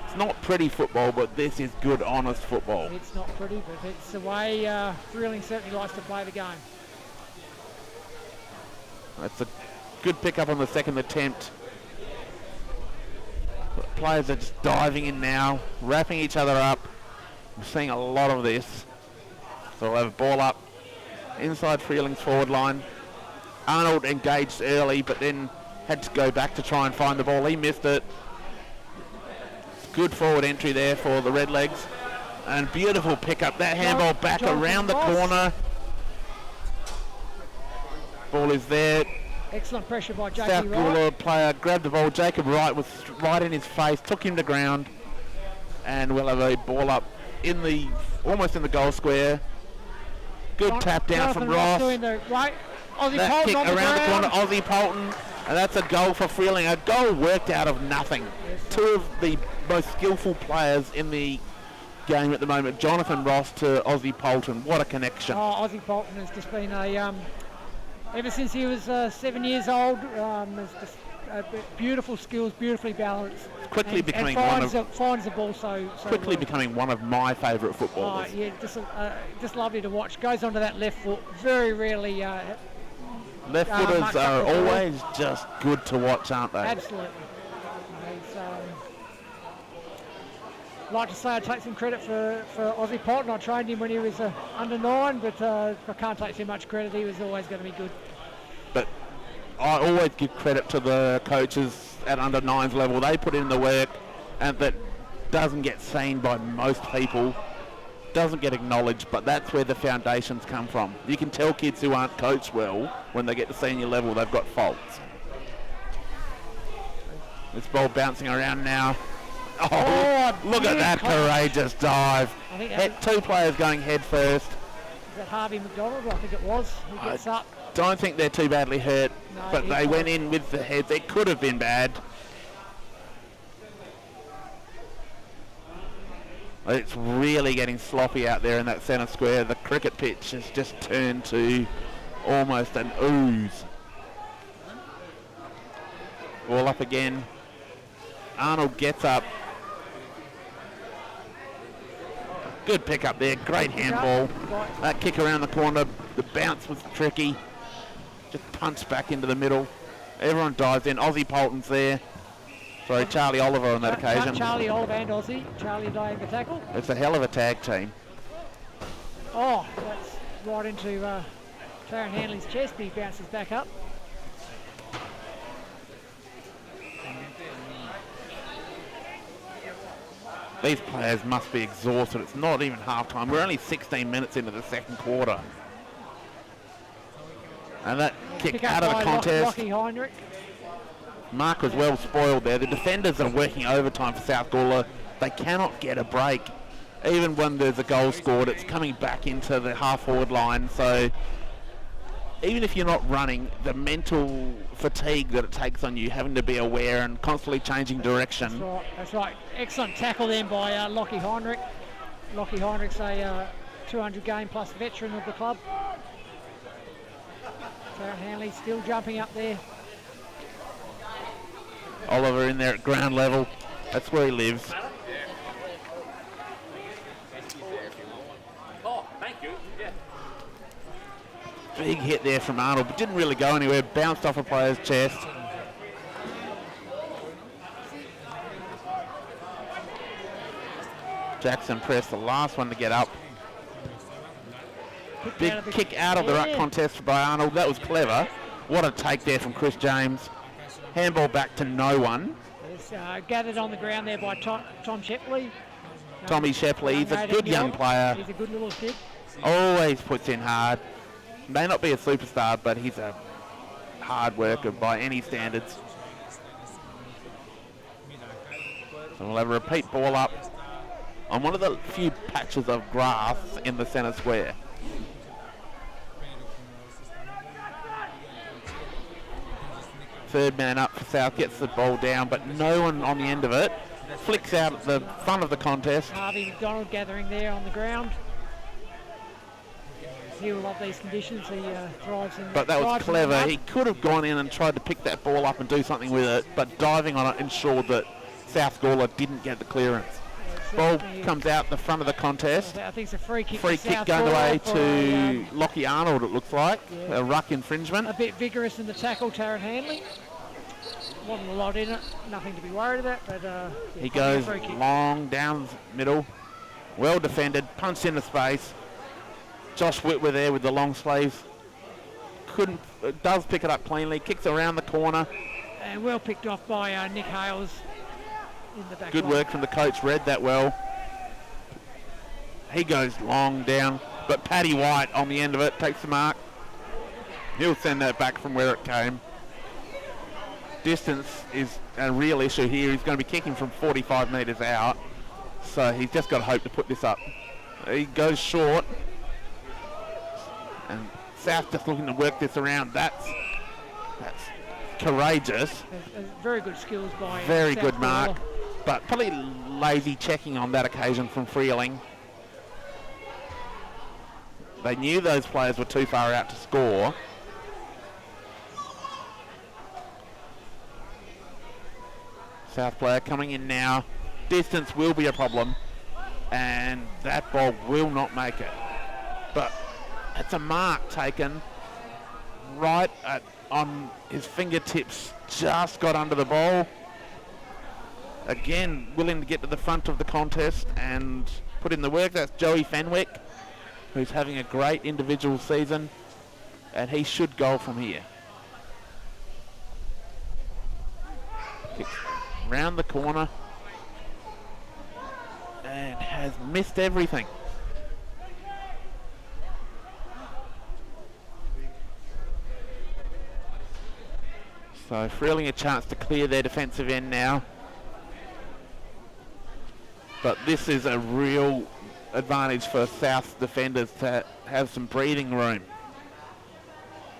It's not pretty football, but this is good, honest football. It's not pretty, but it's the way Freeling certainly likes to play the game. That's a good pick-up on the second attempt. The players are just diving in now, wrapping each other up. We're seeing a lot of this. So we'll have a ball up inside Freeling's forward line. Arnold engaged early, but then had to go back to try and find the ball. He missed it. Good forward entry there for the Redlegs. And beautiful pickup. That handball back around the corner. Ball is there. Excellent pressure by Jacob South Wright. Gawler player grabbed the ball. Jacob Wright was right in his face, took him to ground. And we'll have a ball up in the almost in the goal square. Good tap down from Ross. Doing the right. Aussie That Polton kick on the around the corner, ground. Aussie Polton, and that's a goal for Freeling. A goal worked out of nothing. Two of the most skillful players in the game at the moment, Jonathan Ross to Aussie Polton. What a connection. Oh, Aussie Polton has just been ever since he was 7 years old, has just beautiful skills, beautifully balanced. Quickly and becoming finds the ball so quickly well. becoming one of my favourite Oh, footballers. yeah, just lovely to watch. Goes onto that left foot. Very rarely. Left footers mucked are up the ball. always just good to watch, aren't they? Absolutely. He's, like to say I take some credit for Aussie Polton. I trained him when he was under 9, but I can't take too much credit. He was always going to be good. But I always give credit to the coaches at under 9s level. They put in the work, and that doesn't get seen by most people, doesn't get acknowledged, but that's where the foundations come from. You can tell kids who aren't coached well, when they get to senior level, they've got faults. This ball bouncing around now. Oh, look at that courageous dive. I think that Two players going head first. is that Harvey McDonald? I think it was. He gets up. Don't think they're too badly hurt, No, but he's they not. went in with the heads. It could have been bad. It's really getting sloppy out there in that centre square. The cricket pitch has just turned to almost an ooze. Ball up again. Arnold gets up. Good pick up there. Great handball. That kick around the corner. The bounce was tricky. Just punched back into the middle. Everyone dives in. Aussie Polton's there. Sorry, Charlie Oliver on that occasion. Charlie Oliver and Aussie. Charlie laying the tackle. It's a hell of a tag team. Oh, that's right into Taron Hanley's chest. He bounces back up. These players must be exhausted. It's not even half time. We're only 16 minutes into the second quarter. And that kick Pick up out of the by contest. Lockie Heinrich. Mark was well spoiled there. The defenders are working overtime for South Gawler. They cannot get a break. Even when there's a goal scored, it's coming back into the half-forward line. So even if you're not running, the mental fatigue that it takes on you, having to be aware and constantly changing direction. That's right. Excellent tackle then by Lockie Heinrich. Lockie Heinrich's a 200 game plus veteran of the club. Taron Hanley still jumping up there. Oliver in there at ground level. That's where he lives. Oh, thank you. Yeah. Big hit there from Arnold, but didn't really go anywhere. Bounced off a player's chest. Jackson Press, the last one to get up. Big kick out of the ruck contest by Arnold. That was clever. What a take there from Chris James. Handball back to no one. It's gathered on the ground there by Tom Shepley. Tommy Shepley, he's a good young player. He's a good little kid. Always puts in hard. May not be a superstar, but he's a hard worker by any standards. So we'll have a repeat ball up on one of the few patches of grass in the centre square. Third man up for South, gets the ball down, but no one on the end of it. Flicks out at the front of the contest. Harvey McDonald gathering there on the ground. He will love these conditions. He thrives in. But that was thrives in the clever. mud. He could have gone in and tried to pick that ball up and do something with it, but diving on it ensured that South Gawler didn't get the clearance. Ball comes out the front of the contest. I think it's a free kick. Free to kick South going Gawler away for to Lockie Arnold, it looks like. Yeah. A ruck infringement. a bit vigorous in the tackle, Taron Hanley. Wasn't a lot in it. Nothing to be worried about. But He probably a goes free kick. long down the middle. Well defended, punched into space. Josh Whitwer there with the long sleeves. Does pick it up cleanly, kicks around the corner. And well picked off by Nick Hales in the back Good line. work from the coach, read that well. He goes long down, but Paddy White on the end of it takes the mark. He'll send that back from where it came. Distance is a real issue here. He's going to be kicking from 45 metres out. So he's just got to hope to put this up. He goes short. And South just looking to work this around. That's courageous. Very good skills by Very South good mark. Gawler. But probably lazy checking on that occasion from Freeling. They knew those players were too far out to score. South player coming in now. Distance will be a problem. And that ball will not make it. But it's a mark taken right on his fingertips. Just got under the ball. Again, willing to get to the front of the contest and put in the work. That's Joey Fenwick, who's having a great individual season, and he should goal from here. Kicks round the corner and has missed everything. So Freeling a chance to clear their defensive end now. But this is a real advantage for South's defenders to have some breathing room.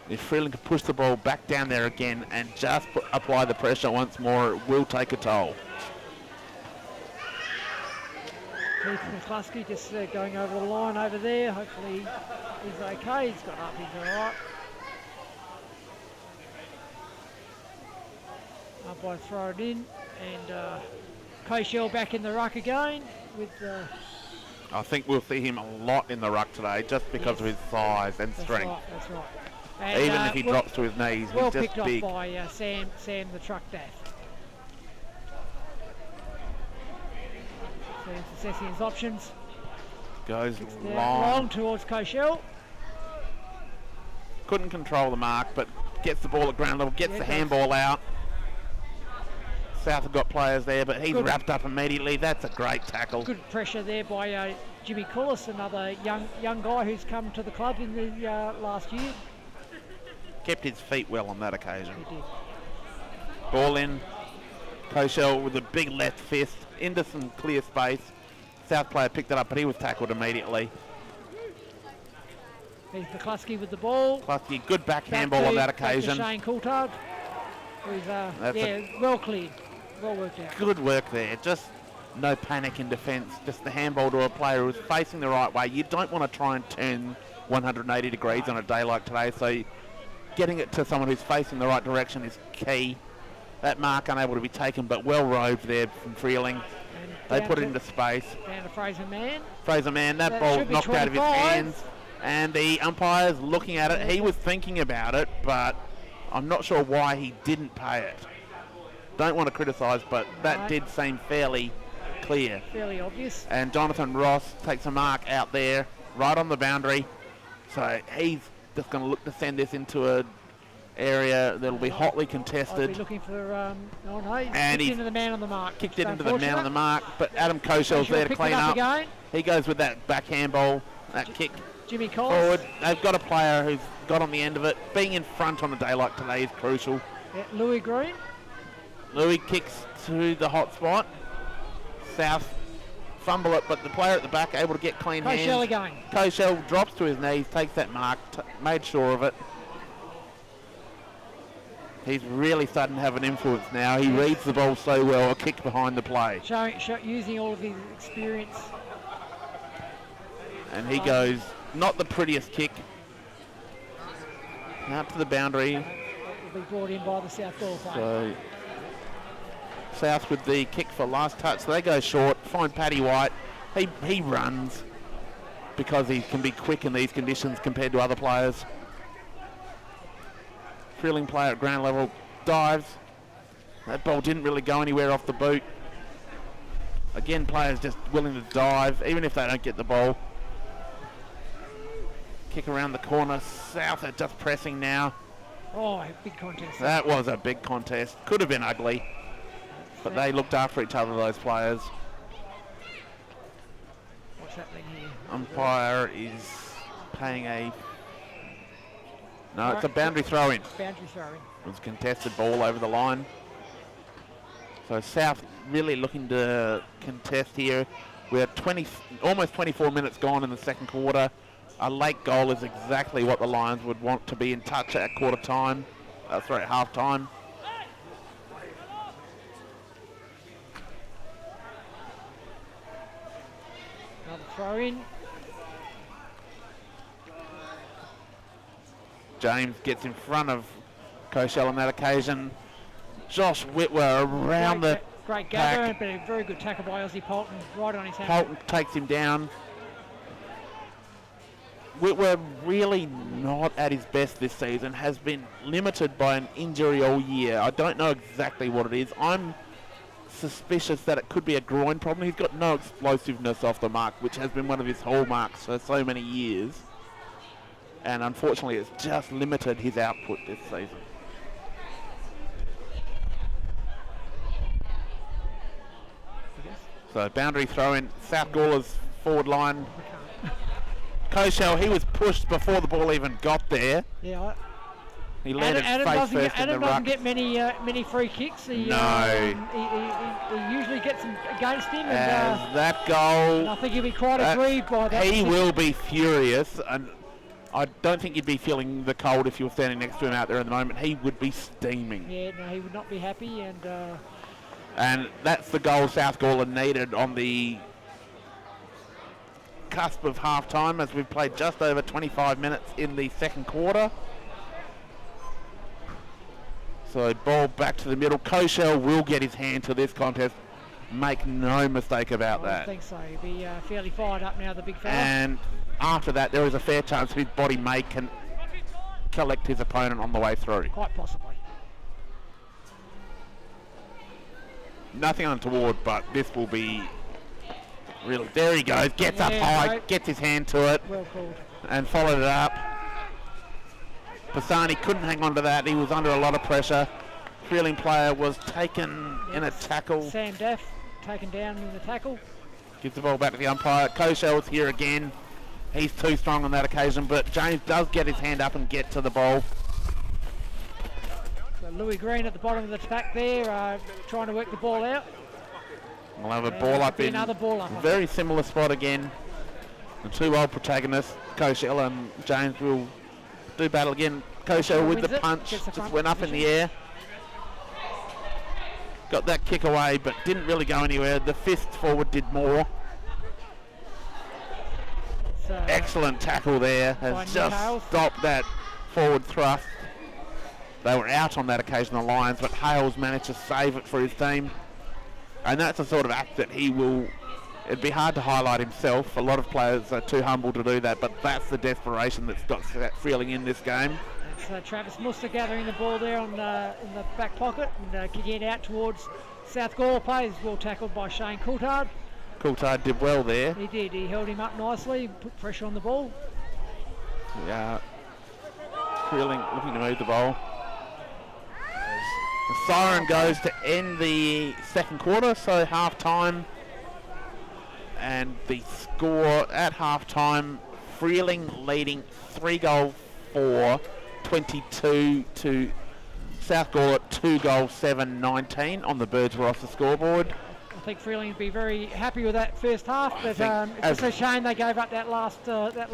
If Freeling can push the ball back down there again and just apply the pressure once more, it will take a toll. Keith McCluskey just going over the line over there. Hopefully he's okay. He's got up, he's all right. Umpire throw it in, and Koshel back in the ruck again with I think we'll see him a lot in the ruck today just because of his size and strength. Right, that's right. And, even if he drops to his knees, well he's just picked big. off by Sam the truck daft. Sam's assessing his options. Goes Long long. towards Koshel. Couldn't control the mark, but gets the ball at ground level, gets the handball out. South have got players there, but he's wrapped up immediately. That's a great tackle. Good pressure there by Jimmy Cullis, another young guy who's come to the club in the last year. Kept his feet well on that occasion. He did. Ball in. Koshel with a big left fist into some clear space. South player picked it up, but he was tackled immediately. Here's McCluskey with the ball. Cluskey, good back handball on that occasion. Shane Coulthard, who's well cleared, well worked out. Good work there. Just no panic in defence. Just the handball to a player who's facing the right way. You don't want to try and turn 180 degrees on a day like today, so getting it to someone who's facing the right direction is key. That mark unable to be taken, but well roved there from Freeling. They put it into space. Down to Fraser Mann. Fraser Mann, that ball knocked out of his hands. And the umpire's looking at it. He was thinking about it, but I'm not sure why he didn't pay it. Don't want to criticise, but that did seem fairly clear. Fairly obvious. And Jonathan Ross takes a mark out there, right on the boundary. So he's just going to look to send this into an area that'll be hotly contested. I'll be looking for, he's and kicked into the man on the mark. Kicked it into the man on the mark, but Adam Koshel's there to clean up. Again. He goes with that back handball, that kick. Jimmy Collins. Forward. They've got a player who's got on the end of it. Being in front on a day like today is crucial. Yeah, Louis Green. Louis kicks to the hot spot. South fumble it, but the player at the back able to get clean hands. Koshel again. Koshel drops to his knees, takes that mark, made sure of it. He's really starting to have an influence now. He reads the ball so well, a kick behind the play. Using all of his experience. And he goes, not the prettiest kick. Out to the boundary. Will be brought in by the South Gawler player. So South with the kick for last touch. So they go short, find Paddy White. He runs because he can be quick in these conditions compared to other players. Freeling player at ground level dives. That ball didn't really go anywhere off the boot. Again, players just willing to dive, even if they don't get the ball. Kick around the corner. South are just pressing now. Oh, a big contest. That was a big contest. Could have been ugly, but they looked after each other, those players. What's happening here? Umpire is paying a... No, it's a boundary throw-in. Boundary throw-in. It was a contested ball over the line. So South really looking to contest here. We're almost 24 minutes gone in the second quarter. A late goal is exactly what the Lions would want to be in touch at quarter time. At half time. Another throw in. James gets in front of Koshel on that occasion. Josh Whitwer around the great pack. gather, but a very good tackle by Ozzy Polton, right on his hand. Polton takes him down. Whitwer really not at his best this season, has been limited by an injury all year. I don't know exactly what it is. I'm suspicious that it could be a groin problem. He's got no explosiveness off the mark, which has been one of his hallmarks for so many years. And unfortunately, it's just limited his output this season. So boundary throw in, South Gawler's forward line. Koshel, he was pushed before the ball even got there. Yeah. He landed Adam face doesn't, first get, in the Adam doesn't ruck. get many free kicks. He, No. He usually gets them against him. As And, that and goal, I think he'll be quite aggrieved by that. he will be furious. And I don't think you'd be feeling the cold if you were standing next to him out there at the moment. He would be steaming. Yeah, no, he would not be happy. And that's the goal South Gawler needed on the cusp of half-time, as we've played just over 25 minutes in the second quarter. So ball back to the middle. Koshel will get his hand to this contest. Make no mistake about I that. think so. He'll be fairly fired up now, the big fella. And after that, there is a fair chance his body may collect his opponent on the way through. Quite possibly. Nothing untoward, but this will be really... There he goes. Gets up high, right. gets his hand to it, Well called. and followed it up. Pisani couldn't hang on to that. He was under a lot of pressure. Freeling player was taken in a tackle. Sam Daff taken down in the tackle. Gives the ball back to the umpire. Koshel's here again. He's too strong on that occasion, but James does get his hand up and get to the ball. So Louis Green at the bottom of the pack there, trying to work the ball out. We'll have a ball up in another ball up. very similar spot again. The two old protagonists, Koshel and James, will do battle again. Koshel with Wins the it, punch, gets the just front went up in the position. air. Got that kick away, but didn't really go anywhere. The fist forward did more. So, Excellent tackle there. by Has just Hales. stopped that forward thrust. They were out on that occasion, the Lions, but Hales managed to save it for his team. And that's the sort of act that he will... It'd be hard to highlight himself. A lot of players are too humble to do that, but that's the desperation that's got Freeling in this game. It's Travis Muster gathering the ball there in the back pocket and kicking it out towards South Gawler players. Well tackled by Shane Coulthard. Coulthard did well there. He did. He held him up nicely, put pressure on the ball. Yeah. Freeling looking to move the ball. The siren goes to end the second quarter, so half-time. And the score at half-time, Freeling leading 3-4, 22 to South Gawler 2-7, 19 on the Birds roster scoreboard. I think Freeling would be very happy with that first half, but think it's just a shame they gave up that last goal. That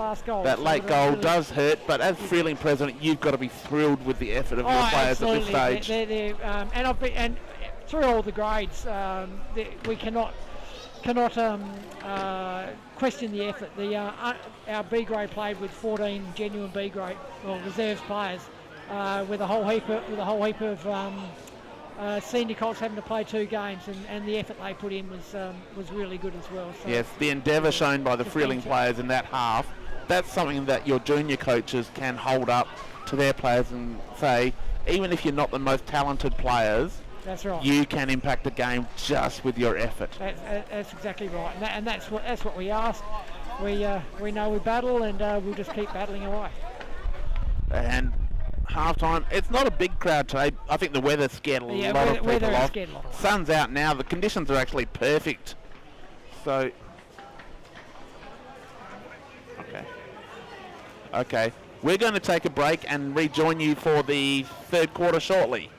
So late they goal really- does hurt, but as Freeling president, you've got to be thrilled with the effort of your players at this absolutely. stage. And through all the grades, we cannot question the effort. Our B grade played with 14 genuine B grade reserves players, with a whole heap of senior colts having to play 2 games, and the effort they put in was really good as well. So Yes, the endeavour shown by the Freeling players in that half, that's something that your junior coaches can hold up to their players and say, even if you're not the most talented players, that's right. you can impact the game just with your effort. That's exactly right, and that's what we ask. We know we battle, and we'll just keep battling away. And half-time, it's not a big crowd today. I think the weather scared a lot of people off. Sun's out now. The conditions are actually perfect. So, okay. We're going to take a break and rejoin you for the third quarter shortly.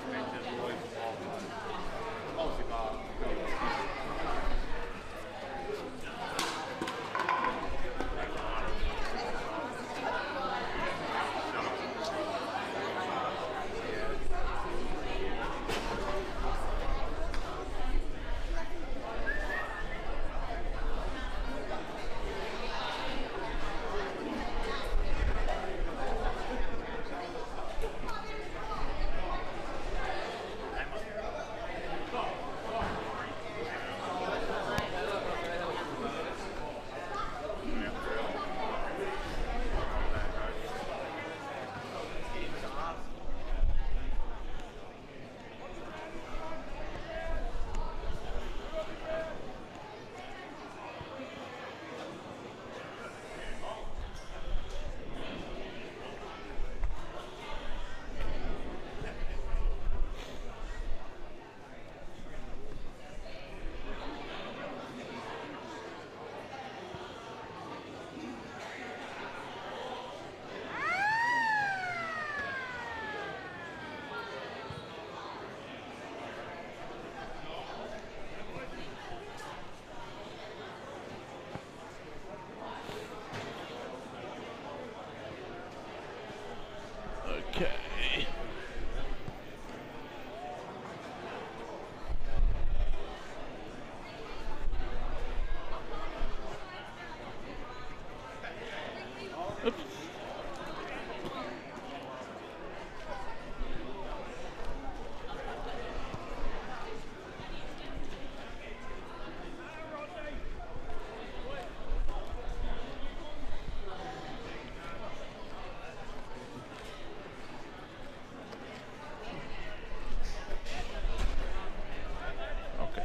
nice matches, always involved. Obviously, Okay. Oops. Okay.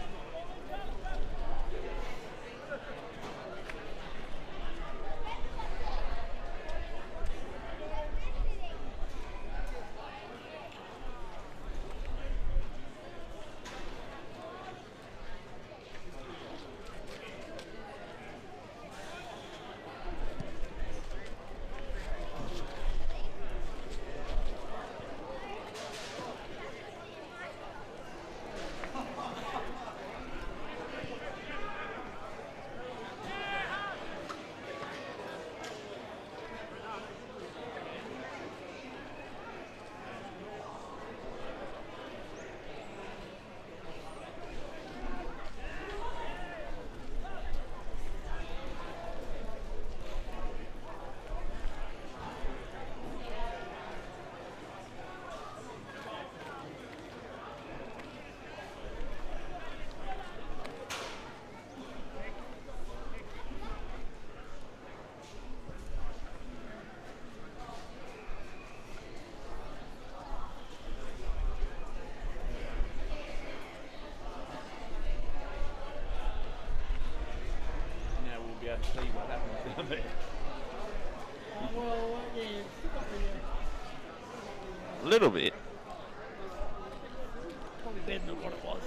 Now we'll be able to see what happens down there. Well, yeah, A little bit. probably better than what it was.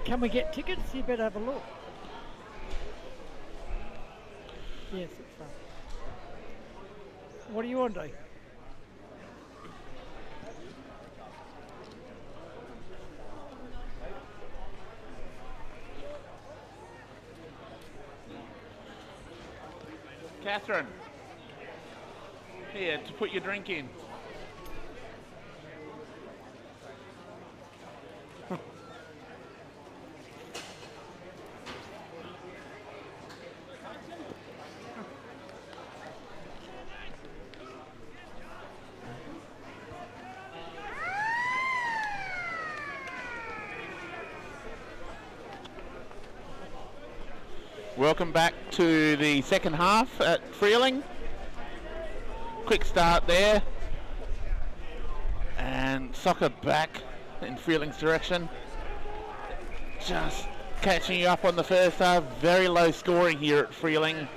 Can we get tickets? You better have a look. Yes, it's fun. What do you want to do? Catherine, here to put your drink in. Welcome back to the second half at Freeling. Quick start there. And soccer back in Freeling's direction. Just catching you up on the first half. Very low scoring here at Freeling.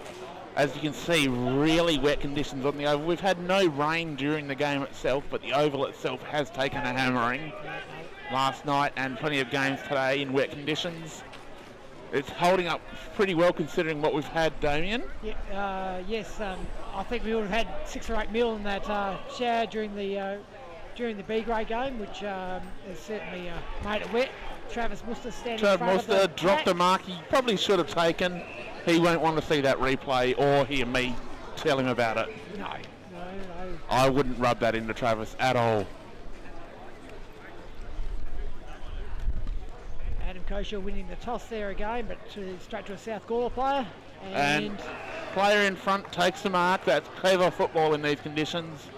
As you can see, really wet conditions on the oval. We've had no rain during the game itself, but the oval itself has taken a hammering last night, and plenty of games today in wet conditions. It's holding up pretty well considering what we've had, Damien. Yeah, yes, I think we would have had 6 or 8 mil in that shower during the B grade game, which has certainly made it wet. Travis Muster standing in front of the dropped a mark he probably should have taken. He won't want to see that replay or hear me tell him about it. No. I wouldn't rub that into Travis at all. Adam Kosher winning the toss there again, but straight to a South Gawler player. And player in front takes the mark. That's clever football in these conditions.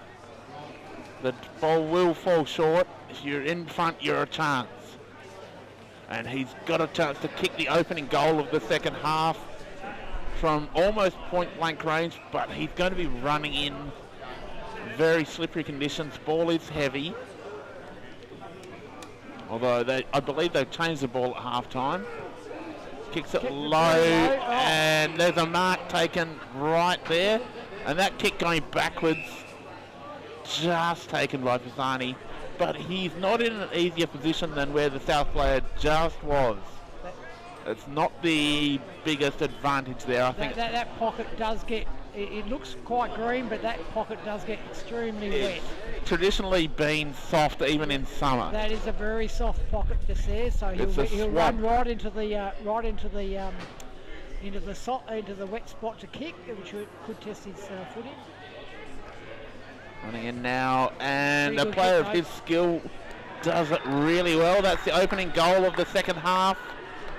The ball will fall short. If you're in front, you're a chance. And he's got a chance to kick the opening goal of the second half from almost point blank range, but he's going to be running in very slippery conditions. Ball is heavy. Although I believe they've changed the ball at half time. Kicks it low, and there's a mark taken right there. And that kick going backwards, just taken by Pisani. But he's not in an easier position than where the South player just was. It's not the biggest advantage there, I think. That pocket does get, it looks quite green, but that pocket does get extremely wet. Traditionally been soft even in summer. That is a very soft pocket just there, so he'll run right into the wet spot to kick, which could test his footing. Running in now, and a player of his skill does it really well. That's the opening goal of the second half,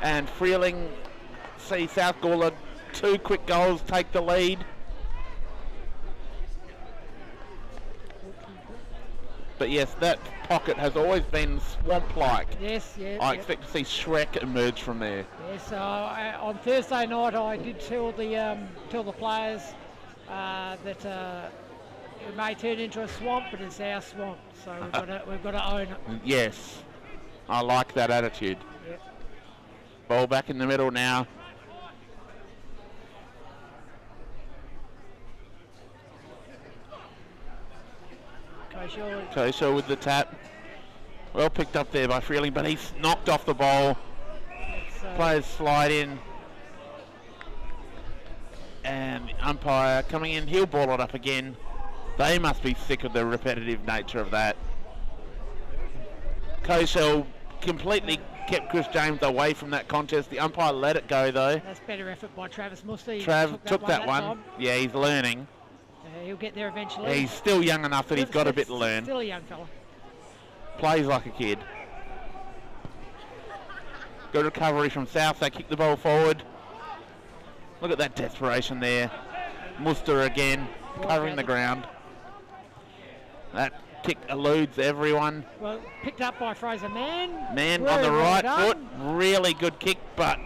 and Freeling see South Gawler 2 quick goals take the lead. But yes, that pocket has always been swamp-like. Yes. I expect to see Shrek emerge from there. Yes, on Thursday night I did tell the players that it may turn into a swamp, but it's our swamp, so we've got to own it. Yes, I like that attitude. Yep. Ball back in the middle now. Kosher with the tap. Well picked up there by Freeling, but he's knocked off the ball. Players slide in. And the umpire coming in, he'll ball it up again. They must be sick of the repetitive nature of that. Kosher completely kept Chris James away from that contest. The umpire let it go though. That's better effort by Travis Muster. Trav took that one. Yeah, he's learning. He'll get there eventually. He's still young enough that he's got a bit to learn. Still a young fella. Plays like a kid. Good recovery from South. They kick the ball forward. Look at that desperation there. Muster again, covering the ground. That kick eludes everyone. Well, picked up by Fraser Mann. Mann on the right foot. Really good kick, but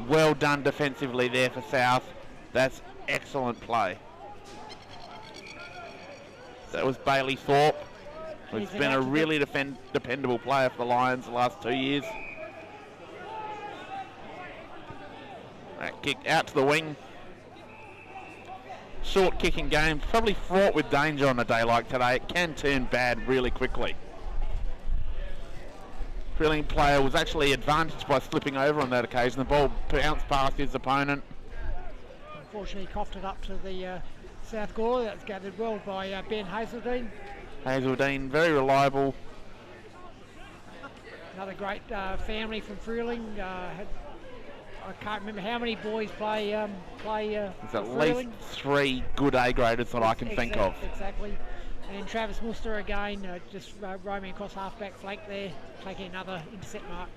well done defensively there for South. That's excellent play. That was Bailey Thorpe, who's been a really dependable player for the Lions the last 2 years. That kick out to the wing. Short kicking game, probably fraught with danger on a day like today. It can turn bad really quickly. Freeling player was actually advantaged by slipping over on that occasion. The ball bounced past his opponent. Unfortunately, coughed it up to the South Gawler. That's gathered well by Ben Hazeldine. Hazeldine, very reliable. Another great family from Freeling. I can't remember how many boys play. There's at least 3 good A graders that I can think of. Exactly. And Travis Muster again, just roaming across half-back flank there, taking another intercept mark.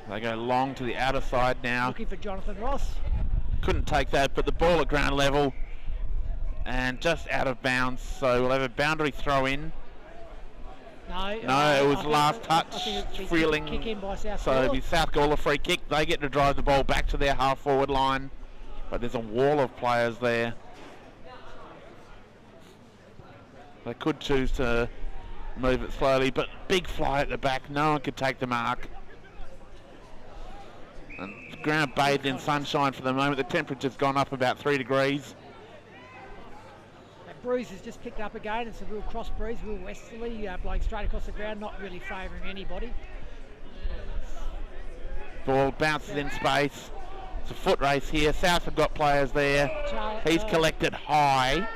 They go long to the outer side now. Looking for Jonathan Ross. Couldn't take that, but the ball at ground level and just out of bounds. So we'll have a boundary throw in. No, No, it was I last think- touch, I think it'd be Freeling. kick in by South So it'll Gawler. be South Gawler free kick. They get to drive the ball back to their half forward line. But there's a wall of players there. They could choose to move it slowly, but big fly at the back. No one could take the mark. And the ground bathed in sunshine for the moment. The temperature's gone up about 3 degrees. That breeze has just picked up again. It's a real cross breeze, real westerly, blowing straight across the ground, not really favouring anybody. Ball bounces in space. It's a foot race here. South have got players there. He's collected high.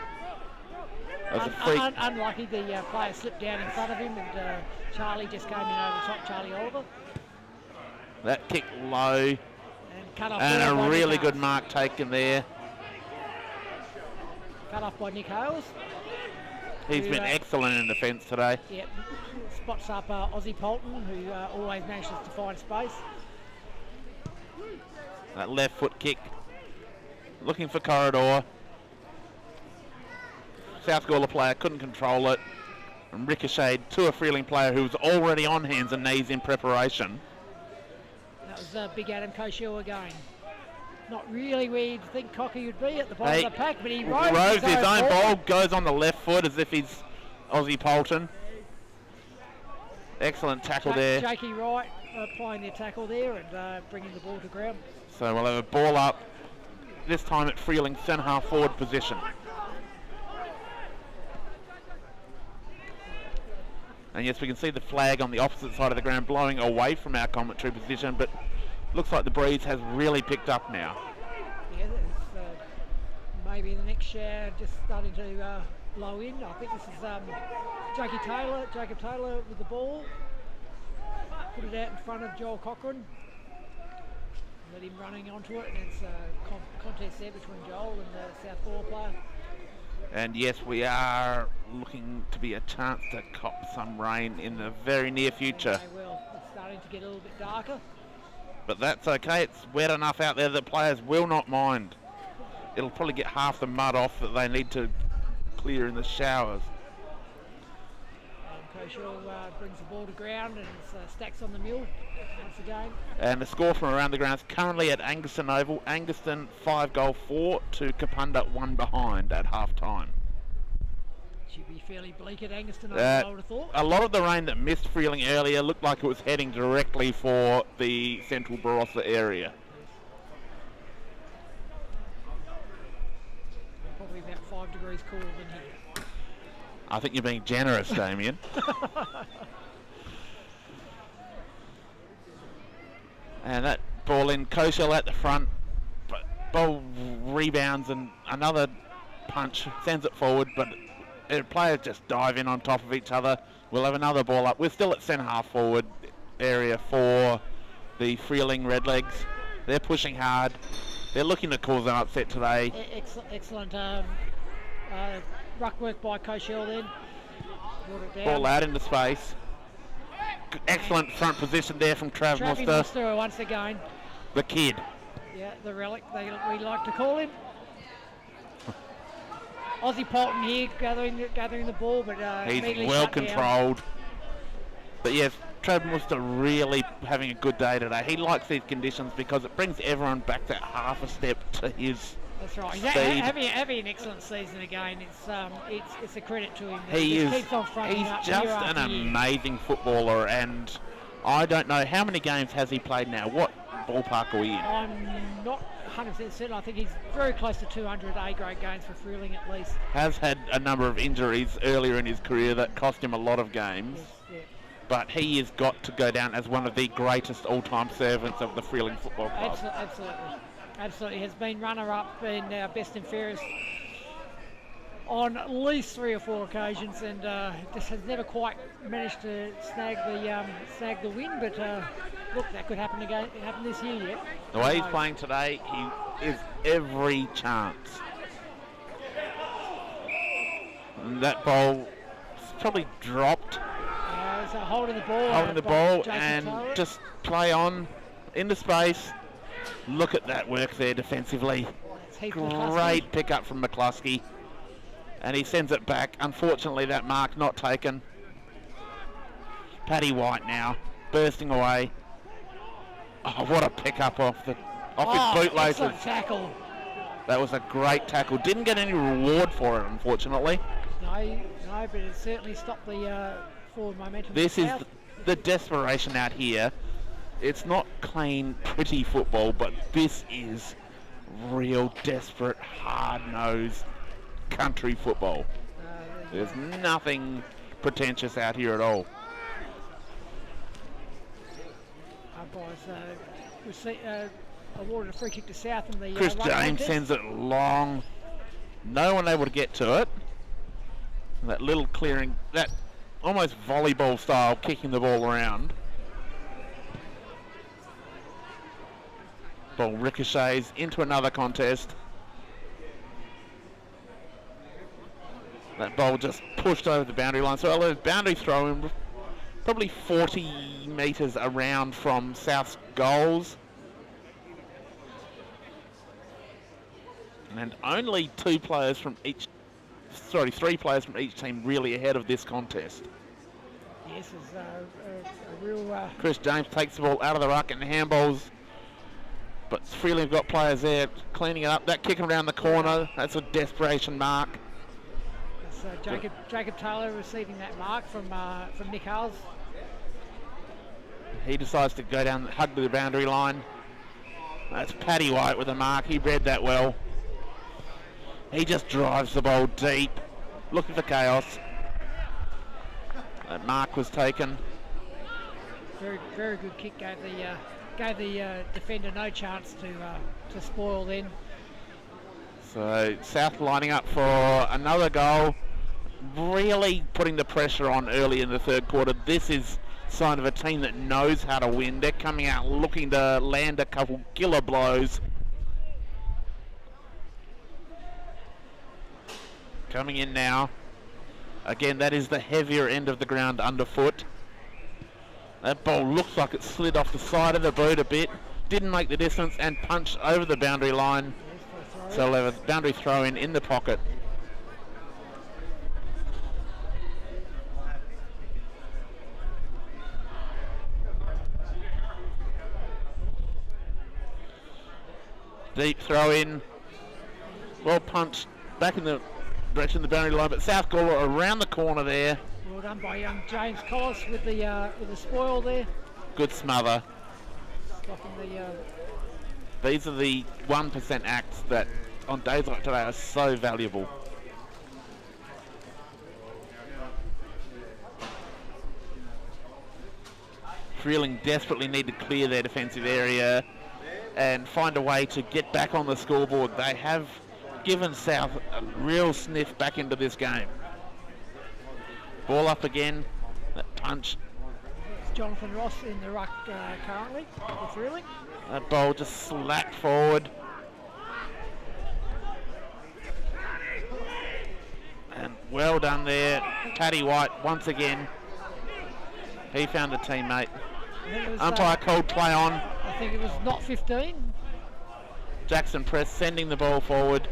As a freak. Unlucky, the player slipped down in front of him, and Charlie just came in over the top, Charlie Oliver. That kick low. And cut off And by a really Nick good Hales. mark taken there. Cut off by Nick Hales. He's Who, been excellent in defence today. Yep. Spots up Ozzy Polton, who always manages to find space. That left foot kick. Looking for corridor. South Gawler player couldn't control it. And ricocheted to a Freeling player who was already on hands and knees in preparation. That was Big Adam Koshiel again. Not really where you'd think Cocky would be at the bottom Hey, of the pack, but he Rose his own ball. ball, goes on the left foot as if he's Ozzy Polton. Excellent tackle there. Jakey Wright applying their tackle there and bringing the ball to ground. So we'll have a ball up, this time at Freeling centre half forward position. And yes, we can see the flag on the opposite side of the ground blowing away from our commentary position, but looks like the breeze has really picked up now. Yeah, it's maybe the next shower just starting to blow in. I think this is Jacob Taylor with the ball. Put it out in front of Joel Cochran. Let him running onto it, and it's a contest there between Joel and the South Gawler player. And yes, we are looking to be a chance to cop some rain in the very near future. They will. It's starting to get a little bit darker. But that's okay, it's wet enough out there that players will not mind. It'll probably get half the mud off that they need to clear in the showers. And Koshiel brings the ball to ground and stacks on the mule once again. And the score from around the grounds currently at Angaston Oval. Angaston 5-4 to Kapunda 1 behind at half time. Should be fairly bleak at Angaston, I would have thought. A lot of the rain that missed Freeling earlier looked like it was heading directly for the central Barossa area. Probably about 5 degrees cooler than here. I think you're being generous, Damien. And that ball in, Koshiel at the front, but ball rebounds and another punch sends it forward, but players just dive in on top of each other. We'll have another ball up. We're still at centre half forward area for the Freeling Redlegs. They're pushing hard. They're looking to cause an upset today. Excellent ruck work by Koshiel then. Brought it down. Ball out into space. Excellent front position there from Trav Travis Muster. Muster once again. The kid. Yeah, the relic we like to call him. Ozzy Polton here gathering the ball, but He's immediately well shut down. controlled. But yes, Trav Muster really having a good day today. He likes these conditions because it brings everyone back that half a step to his That's right. He's speed. having an excellent season again. It's a credit to him. He just is. keeps on fronting He's up just year an after year. amazing footballer, and I don't know how many games has he played now. What ballpark are we in? I'm not 100% certain. I think he's very close to 200 A-grade games for Freeling at least. Has had a number of injuries earlier in his career that cost him a lot of games. Yes, yeah. But he has got to go down as one of the greatest all-time servants of the Freeling Football Club. Absolutely. Has been runner-up in our best and fairest on at least 3 or 4 occasions, and just has never quite managed to snag the win. But look, that could happen again. Happen this year yet. The way he's playing today, he is every chance. And that ball probably dropped. So holding the ball. Holding the by ball Jason and Taylor. just play on into space. Look at that work there defensively. That's Heath McCluskey. Great pick up from McCluskey. And he sends it back. Unfortunately, that mark not taken. Paddy White now, bursting away. Oh, what a pickup off his bootlaces. Excellent tackle. That was a great tackle. Didn't get any reward for it, unfortunately. No, but it certainly stopped the forward momentum. This is the desperation out here. It's not clean, pretty football, but this is real desperate, hard-nosed country football. There's nothing pretentious out here at all. Awarded a free kick to South in the Chris James sends it long. No one able to get to it. That little clearing, that almost volleyball style kicking the ball around. Ball ricochets into another contest. That ball just pushed over the boundary line. So a boundary throw in probably 40 metres around from South's goals. And only three players from each team really ahead of this contest. Yes, it's a real... Chris James takes the ball out of the ruck and handballs. But Freeling have got players there cleaning it up. That kick around the corner, that's a desperation mark. It's Jacob Taylor receiving that mark from Nick Hulls. He decides to go down, hug to the boundary line. That's Paddy White with a mark. He read that well. He just drives the ball deep, looking for chaos. That mark was taken. Very, very good kick. Gave the defender no chance to spoil then. So South lining up for another goal. Really putting the pressure on early in the third quarter. This is sign of a team that knows how to win. They're coming out looking to land a couple killer blows. Coming in now. Again, that is the heavier end of the ground underfoot. That ball looks like it slid off the side of the boot a bit. Didn't make the distance and punched over the boundary line. So they'll have a boundary throw in the pocket. Deep throw in. Well punched back in the direction of the boundary line, but South Gawler around the corner there. Well done by young James Collis with the spoil there. Good smother. Stopping the... These are the 1% acts that on days like today are so valuable. Freeling desperately need to clear their defensive area and find a way to get back on the scoreboard. They have given South a real sniff back into this game. Ball up again, that punch. It's Jonathan Ross in the ruck currently for Freeling. That ball just slapped forward. And well done there. Paddy White once again. He found a teammate. Umpire called play on. I think it was not 15. Jackson Press sending the ball forward.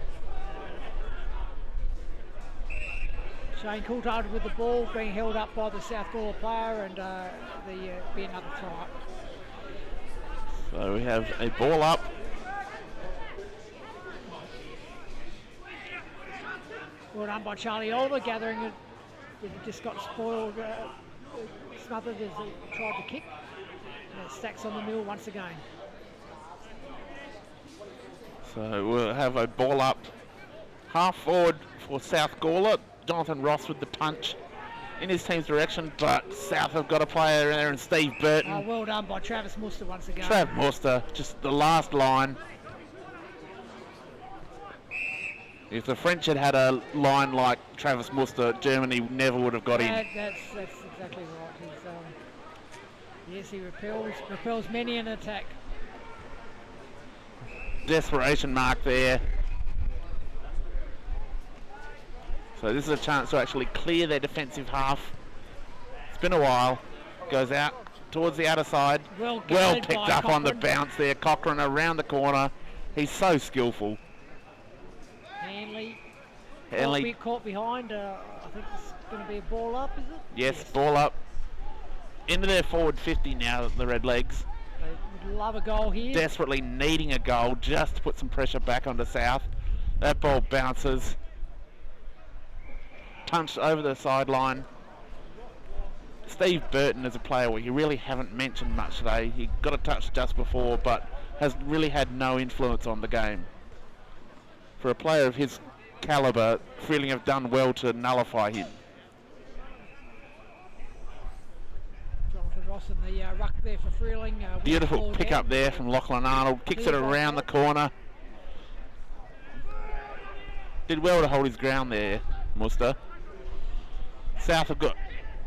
Shane Coulthard with the ball being held up by the South Gawler player and be another throw. So we have a ball up. Well done by Charlie Older, gathering it. It just got spoiled, smothered as he tried to kick. And it stacks on the mill once again. So we'll have a ball up. Half forward for South Gawler. Jonathan Ross with the punch in his team's direction, but South have got a player in there, and Steve Burton. Oh, well done by Travis Muster once again. Trav Muster, just the last line. If the French had had a line like Travis Muster, Germany never would have got in. That's exactly right. Yes, he repels many an attack. Desperation mark there. So this is a chance to actually clear their defensive half. It's been a while. Goes out towards the outer side. Well picked up on the bounce there. Cochrane around the corner. He's so skillful. Hanley caught behind. I think it's going to be a ball up, is it? Yes, ball up. into their forward 50 now, the Redlegs. They would love a goal here. Desperately needing a goal just to put some pressure back onto South. That ball bounces. Punched over the sideline. Steve Burton is a player we really haven't mentioned much today. He got a touch just before, but has really had no influence on the game. For a player of his calibre, Freeling have done well to nullify him. Jonathan Ross in the ruck there for Freeling. Beautiful pick up there from Lachlan Arnold. Kicks it around the corner. Did well to hold his ground there, Muster. South have got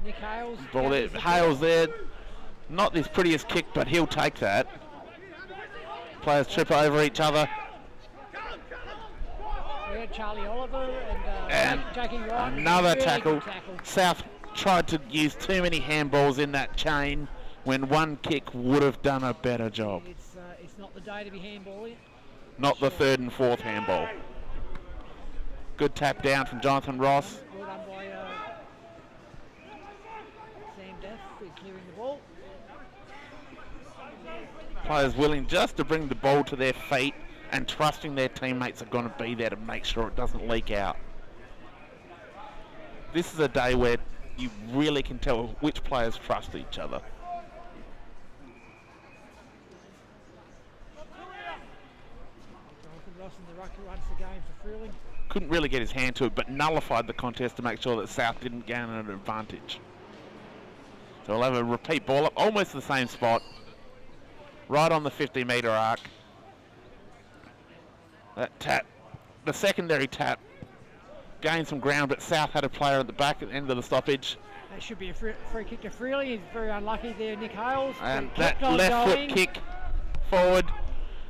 Nick Hales. ball there. Hales there. Not his prettiest kick, but he'll take that. Players trip over each other. We had Charlie Oliver And Jackie Wright. another Really tackle. good tackle. South tried to use too many handballs in that chain when one kick would have done a better job. It's not the day to be handballing. Not the third and fourth handball. Good tap down from Jonathan Ross. Well done by Sam Duff in clearing the ball. Players willing just to bring the ball to their feet and trusting their teammates are going to be there to make sure it doesn't leak out. This is a day where you really can tell which players trust each other. Jonathan Ross in the ruck who runs the game for Freeling. Couldn't really get his hand to it, but nullified the contest to make sure that South didn't gain an advantage. So we'll have a repeat ball up, almost the same spot, right on the 50-metre arc. That tap, the secondary tap, gained some ground, but South had a player at the back at the end of the stoppage. That should be a free kick to Freeling. He's very unlucky there, Nick Hales. And But that kept on left going. foot kick forward.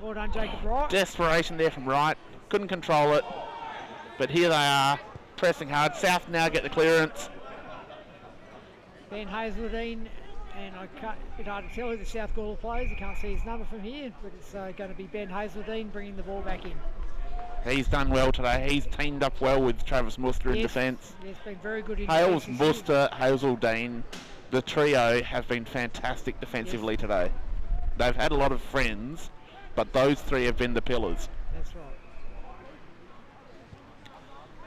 Well done, Jacob Wright. Desperation there from Wright. Couldn't control it. But here they are, pressing hard. South now get the clearance. Ben Hazeldine, and I can't, it's hard to tell who the South Gawler plays. I can't see his number from here, but it's going to be Ben Hazeldine bringing the ball back in. He's done well today. He's teamed up well with Travis Muster in defence. Yes, been very good in Hales, defence this year. Muster, Hazeldine, the trio have been fantastic defensively today. They've had a lot of friends, but those three have been the pillars. That's right.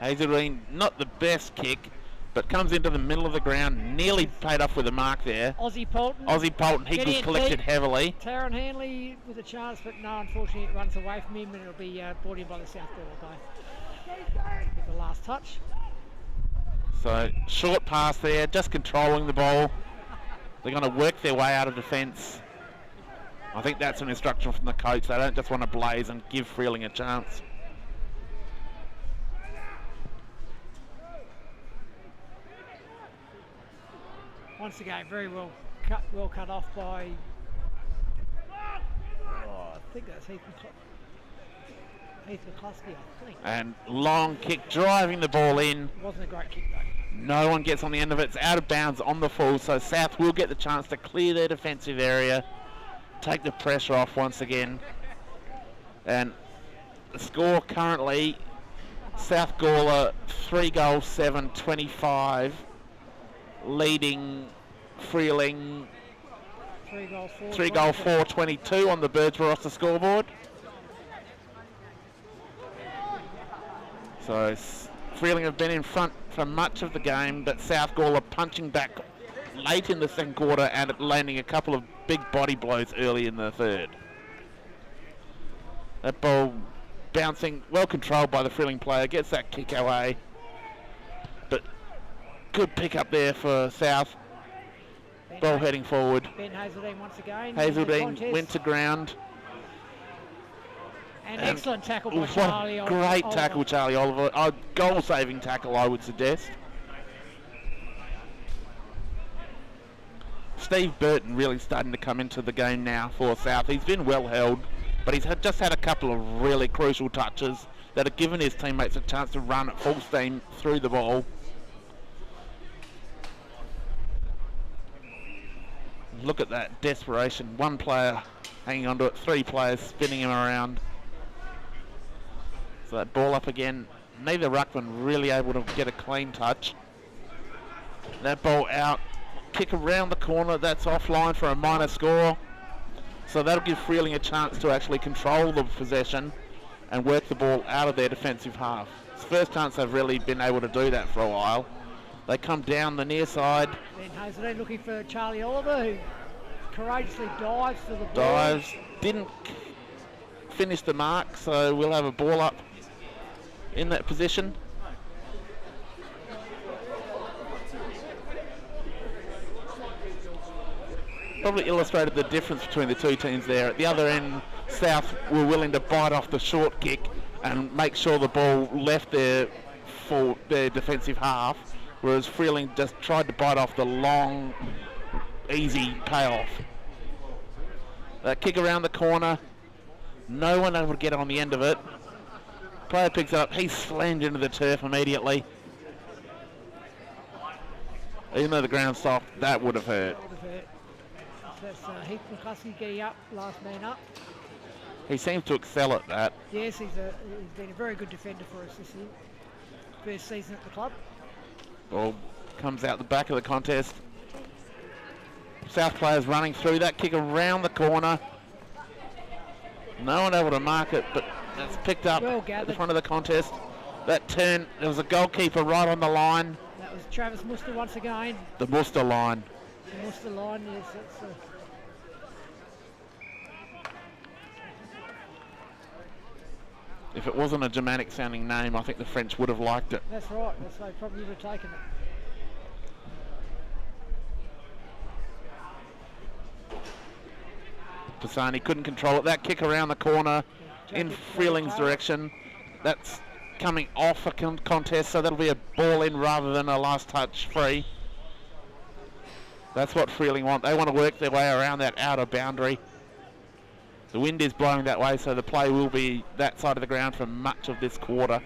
Hazeldine, not the best kick, but comes into the middle of the ground, nearly paid off with a mark there. Aussie Polton. He Getting was it collected deep. heavily. Taron Hanley with a chance, but no, unfortunately it runs away from him and it'll be brought in by the South Gawler guy with the last touch. So, short pass there, just controlling the ball. They're going to work their way out of defence. I think that's an instruction from the coach. They don't just want to blaze and give Freeling a chance. Once again, very well cut off by, I think that's Heath McCluskey, I think. And long kick, driving the ball in. It wasn't a great kick though. No one gets on the end of it. It's out of bounds on the full, so South will get the chance to clear their defensive area, take the pressure off once again. And the score currently, South Gawler 3 goals 7-25, leading Freeling 3 goal 4-22 on the Birds roster scoreboard. So Freeling have been in front for much of the game, but South Gawler punching back late in the second quarter and landing a couple of big body blows early in the third. That ball bouncing, well controlled by the Freeling player, gets that kick away. But good pick up there for South. Ball heading forward. Ben Hazeldine once again. Hazeldine went to ground. And excellent tackle by What Charlie a Oliver. great tackle, Charlie Oliver. A goal-saving tackle, I would suggest. Steve Burton really starting to come into the game now for South. He's been well held, but he's just had a couple of really crucial touches that have given his teammates a chance to run at full steam through the ball. Look at that desperation. One player hanging onto it, 3 players spinning him around. So that ball up again. Neither ruckman really able to get a clean touch. That ball out. kick around the corner. That's offline for a minor score. So that'll give Freeling a chance to actually control the possession and work the ball out of their defensive half. It's the first chance they've really been able to do that for a while. They come down the near side. Ben Hazelden looking for Charlie Oliver, who courageously dives to the ball. Dives. Didn't finish the mark, so we'll have a ball up in that position. Probably illustrated the difference between the two teams there. At the other end, South were willing to bite off the short kick and make sure the ball left there for their defensive half, whereas Freeling just tried to bite off the long, easy payoff. That kick around the corner, no one able to get on the end of it. Player picks it up, he's slammed into the turf immediately. Even though the ground's soft, that would have hurt. That's Heath McCluskey getting up, last man up. He seems to excel at that. Yes, he's been a very good defender for us this year. First season at the club. Ball comes out the back of the contest. South players running through that kick around the corner. No one able to mark it, but that's picked up at the front of the contest. That turn, there was a goalkeeper right on the line. That was Travis Muster once again. The Muster line. The Muster line, yes, that's If it wasn't a Germanic sounding name, I think the French would have liked it. That's right, they probably would have taken it. Pisani couldn't control it. That kick around the corner in Freeling's direction. That's coming off a contest, so that'll be a ball in rather than a last touch free. That's what Freeling want. They want to work their way around that outer boundary. The wind is blowing that way, so the play will be that side of the ground for much of this quarter.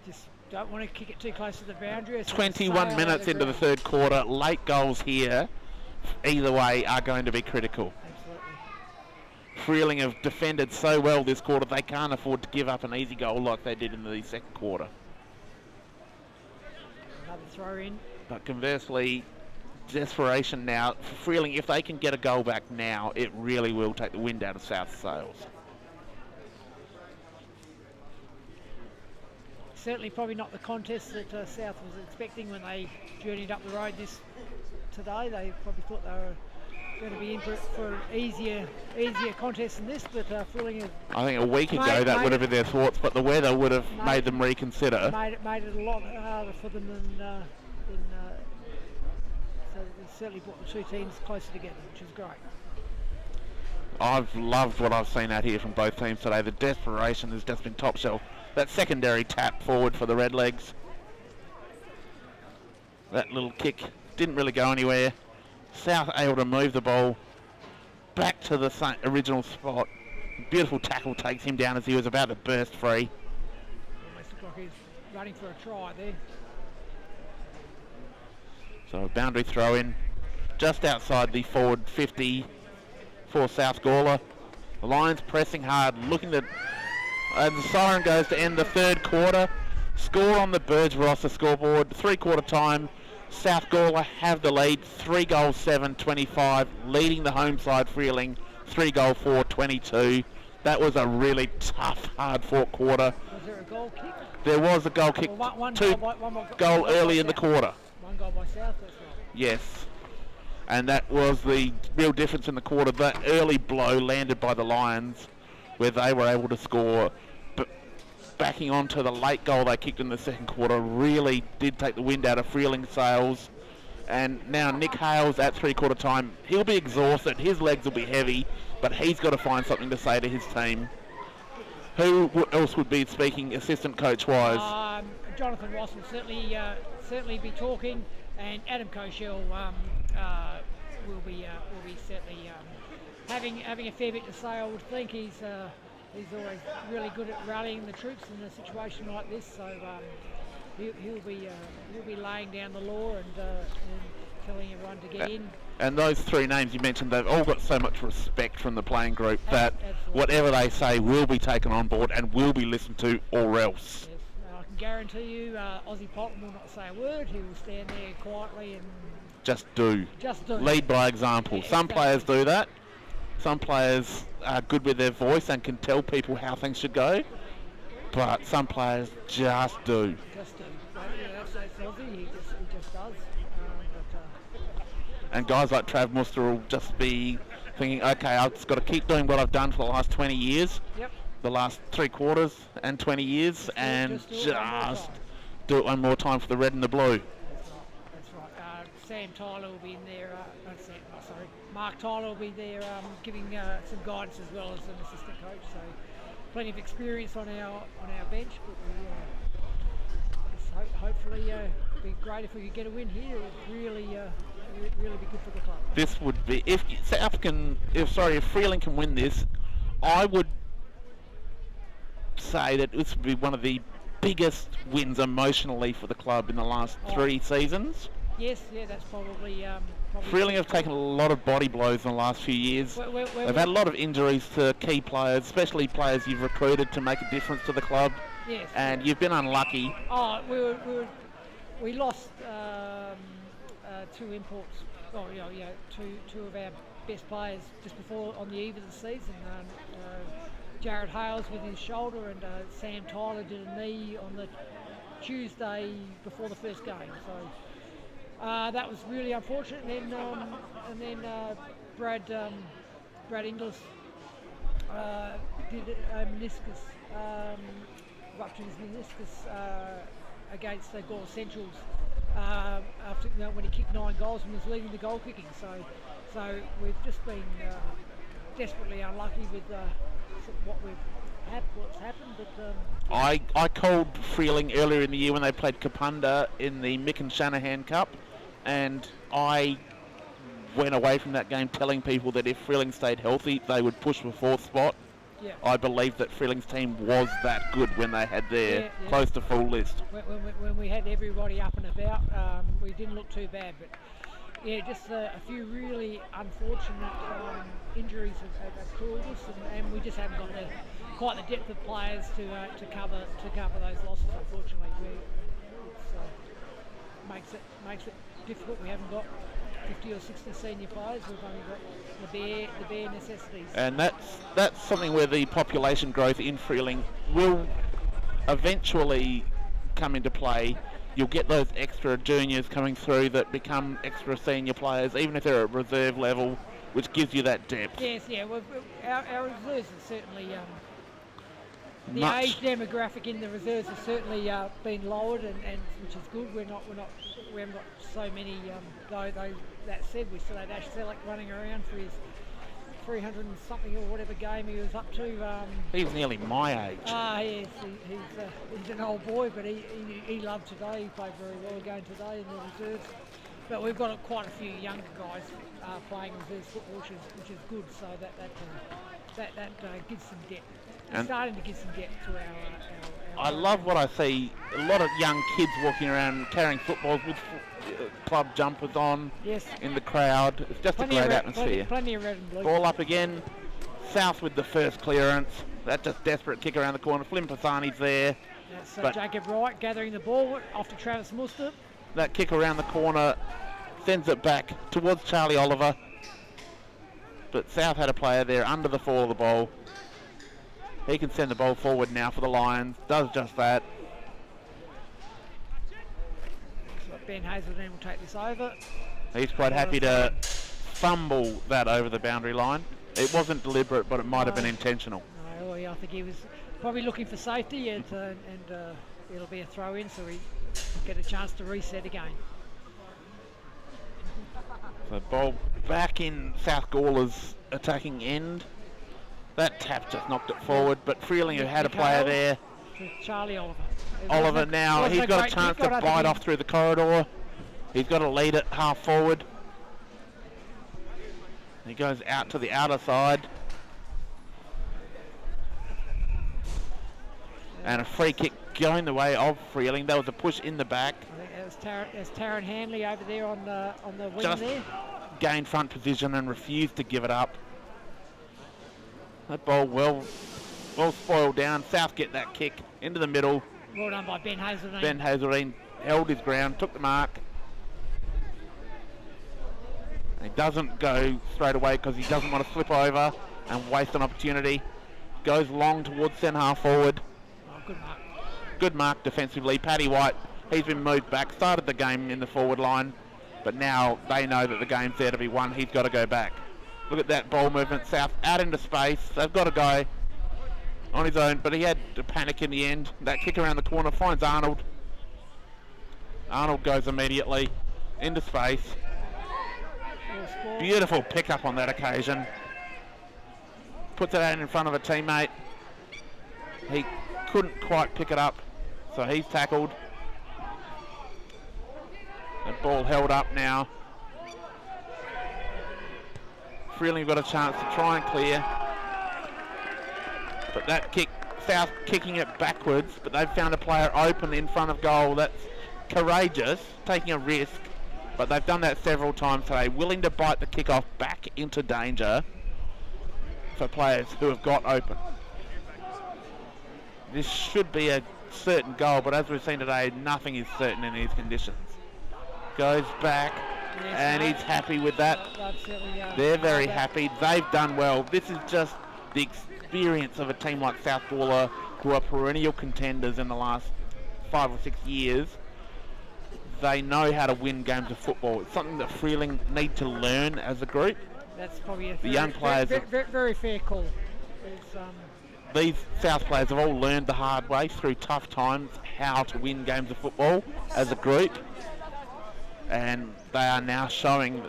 Just don't want to kick it too close to the boundary. 21 minutes into the third quarter. Late goals here, either way, are going to be critical. Absolutely. Freeling have defended so well this quarter, they can't afford to give up an easy goal like they did in the second quarter. Another throw in. But conversely, desperation now. For Freeling, if they can get a goal back now, it really will take the wind out of South's sails. Certainly probably not the contest that South was expecting when they journeyed up the road today. They probably thought they were going to be in for an easier contest than this, but Freeling have I think a week ago that would have been their thoughts, but the weather would have made them reconsider. Made it a lot harder for them than so they certainly brought the two teams closer together, which is great. I've loved what I've seen out here from both teams today. The desperation has just been top shelf. That secondary tap forward for the Redlegs. That little kick didn't really go anywhere. South able to move the ball back to the original spot. Beautiful tackle takes him down as he was about to burst free. Almost looked like he's running for a try there. So a boundary throw in just outside the forward 50 for South Gawler. The Lions pressing hard, looking to... and the siren goes to end the third quarter. Score on the Burge-Barossa scoreboard. 3-quarter time. South Gawler have the lead. 3-7-25. Leading the home side, Freeling. 3-4-22. That was a really tough, hard-fought quarter. Was there a goal kick? There was a goal kick. One goal early in the quarter. One goal by South, that's right. Yes. And that was the real difference in the quarter. That early blow landed by the Lions where they were able to score. But backing onto the late goal they kicked in the second quarter really did take the wind out of Freeling's sails. And now Nick Hales at 3-quarter time, he'll be exhausted, his legs will be heavy, but he's got to find something to say to his team. Who else would be speaking assistant coach-wise? Jonathan Ross will certainly be talking, and Adam Koshel will be certainly having a fair bit to say. I would think he's always really good at rallying the troops in a situation like this. So he'll be laying down the law and telling everyone to get in. And those three names you mentioned, they've all got so much respect from the playing group that whatever they say will be taken on board and will be listened to, or else. Yes. I can guarantee you Ozzy Polton will not say a word. He will stand there quietly and just do. Just do. Lead by example. Yeah, Some exactly. players do that. Some players are good with their voice and can tell people how things should go. But some players just do. Just do. That's Aussie. He just does. And guys like Trav Muster will just be thinking, okay, I've just got to keep doing what I've done for the last 20 years, Yep. the last 3/4 and 20 years, and just do it one more just time. do it one more time for the red and the blue. That's right. Sam Tyler will be in there. Mark Tyler will be there giving some guidance as well as an assistant coach. So plenty of experience on our bench. But hopefully it'd be great if we could get a win here. It would really be good for the club. This would be, if Freeling can win this, I would say that this would be one of the biggest wins emotionally for the club in the last 3 seasons. Yes, yeah, that's probably. Freeling have taken a lot of body blows in the last few years. They've had a lot of injuries to key players, especially players you've recruited to make a difference to the club. Yes. And you've been unlucky. Oh, we lost 2 imports. Oh, two of our best players just before on the eve of the season. Jared Hales with his shoulder, and Sam Tyler did a knee on the Tuesday before the first game. So that was really unfortunate. And then Brad Inglis did a meniscus, ruptured his meniscus against the Gawler Centrals after when he kicked 9 goals and was leading the goal kicking. So we've just been desperately unlucky with what's happened. But I called Freeling earlier in the year when they played Kapunda in the Mick and Shanahan Cup, and I went away from that game telling people that if Freeling stayed healthy, they would push for 4th spot. Yeah. I believe that Freeling's team was that good when they had their close to full list. When we had everybody up and about, we didn't look too bad. But yeah, just a few really unfortunate injuries have killed us, and we just haven't got quite the depth of players to cover those losses. Unfortunately, it makes it difficult. We haven't got 50 or 60 senior players. We've only got the bare necessities. And that's something where the population growth in Freeling will eventually come into play. You'll get those extra juniors coming through that become extra senior players, even if they're at reserve level, which gives you that depth. Yes, yeah. Well, our reserves are certainly the age demographic in the reserves has certainly been lowered, and which is good. We haven't got so many. Though that said, we still had Ash Selleck running around for his 300 and something or whatever game he was up to. He's nearly my age. Yes, he's an old boy, but he loved today. He played very well again today in the reserves. But we've got quite a few younger guys playing reserves football, which is good. So that gives some depth. It's starting to give some depth to our I love what I see. A lot of young kids walking around carrying footballs with club jumpers on in the crowd. It's just a great atmosphere. Plenty of red and blue. Ball up again. South with the first clearance. That just desperate kick around the corner. Flynn Pisani's there. That's Jacob Wright gathering the ball after Travis Muster. That kick around the corner sends it back towards Charlie Oliver. But South had a player there under the fall of the ball. He can send the ball forward now for the Lions. Does just that. So Ben Hazelden will take this over. He's quite happy to fumble that over the boundary line. It wasn't deliberate, but it might have been intentional. No, I think he was probably looking for safety, and it'll be a throw in, so we get a chance to reset again. So ball back in South Gawler's attacking end. That tap just knocked it forward, but Freeling, who had a player there. Charlie Oliver. Oliver now, he's got a chance to bite off through the corridor. He's got to lead it half forward. He goes out to the outer side. And a free kick going the way of Freeling. That was a push in the back. I think that was Taryn Hanley over there on the wing just there. Gained front position and refused to give it up. That ball well spoiled down. South get that kick into the middle. Well done by Ben Hazelden. Ben Hazelden held his ground, took the mark. He doesn't go straight away because he doesn't want to slip over and waste an opportunity. Goes long towards centre half forward. Oh, good mark. Good mark defensively. Paddy White, he's been moved back, started the game in the forward line, but now they know that the game's there to be won. He's got to go back. Look at that ball movement. South out into space. They've got a guy on his own, but he had to panic in the end. That kick around the corner finds Arnold. Arnold goes immediately into space. Beautiful pickup on that occasion. Puts it out in front of a teammate. He couldn't quite pick it up, so he's tackled. The ball held up now. Freeling got a chance to try and clear. But that kick, South kicking it backwards, but they've found a player open in front of goal. That's courageous, taking a risk. But they've done that several times today, willing to bite the kickoff back into danger for players who have got open. This should be a certain goal, but as we've seen today, nothing is certain in these conditions. Goes back, and he's happy with that. They're very happy. They've done well. This is just the experience of a team like South Gawler, who are perennial contenders in the last 5 or 6 years. They know how to win games of football. It's something that Freeling need to learn as a group. That's probably a the young players. Very fair call. These South players have all learned the hard way through tough times how to win games of football as a group, and they are now showing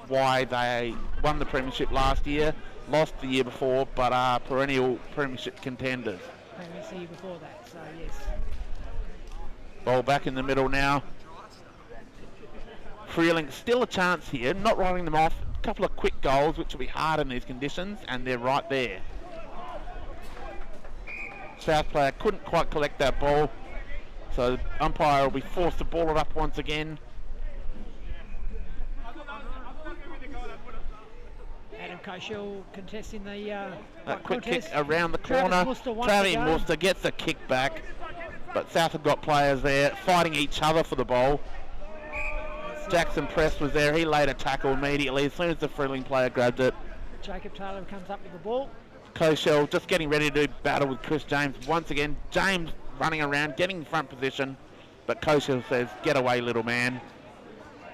why they won the premiership last year, lost the year before, but are perennial premiership contenders. The year before that, so yes. Ball back in the middle now. Freeling still a chance here, not writing them off. A couple of quick goals, which will be hard in these conditions, and they're right there. South player couldn't quite collect that ball, so the umpire will be forced to ball it up once again. Adam Koshel contesting the that quick contest. Kick around the corner. Travis Worcester gets the kick back, but South have got players there fighting each other for the ball. Jackson Press was there. He laid a tackle immediately as soon as the Freeling player grabbed it. Jacob Taylor comes up with the ball. Koshel just getting ready to do battle with Chris James once again. James running around, getting in front position, but Koshel says, "Get away, little man."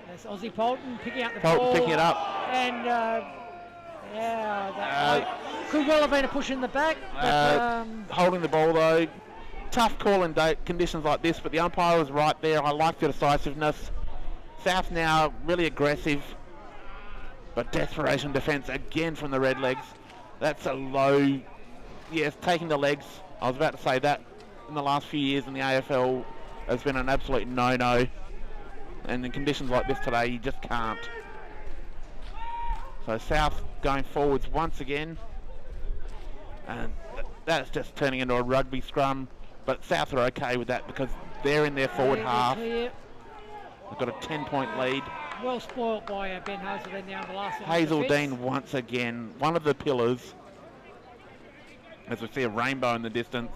That's Aussie Polton picking up the Polton ball. picking it up. And that could well have been a push in the back. But, holding the ball though. Tough call in conditions like this, but the umpire was right there. I like the decisiveness. South now really aggressive, but desperation defence again from the Redlegs. That's a low, yes, taking the legs. I was about to say that in the last few years in the AFL has been an absolute no-no. And in conditions like this today, you just can't. So South going forwards once again. And that's just turning into a rugby scrum. But South are okay with that because they're in their forward half. Clear. They've got a 10-point lead. Well spoilt by Ben Hazeldine there on the last one. Hazeldine once again, one of the pillars. As we see a rainbow in the distance.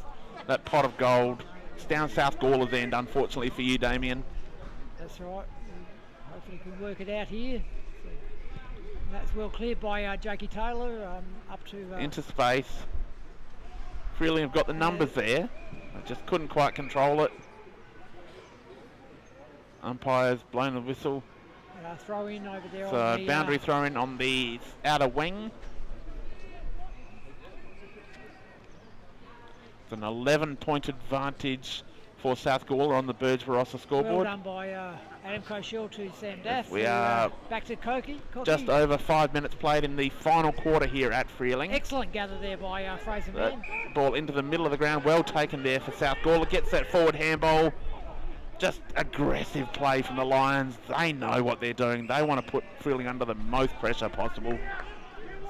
That pot of gold. It's down South Gawler's end, unfortunately for you, Damien. That's right. Hopefully we can work it out here. And that's well cleared by Jakey Taylor up to... into space. Freeling have got the numbers there. They just couldn't quite control it. Umpire's blown the whistle. Throw in over there. So on the, boundary throw in on the outer wing. It's an 11-point advantage for South Gawler on the Burge Barossa scoreboard. Well done by Adam Koshel to Sam Daff. We are back to Koki. Just over 5 minutes played in the final quarter here at Freeling. Excellent gather there by Fraser Mann. Ball into the middle of the ground, well taken there for South Gawler. Gets that forward handball. Just aggressive play from the Lions. They know what they're doing. They want to put Freeling under the most pressure possible.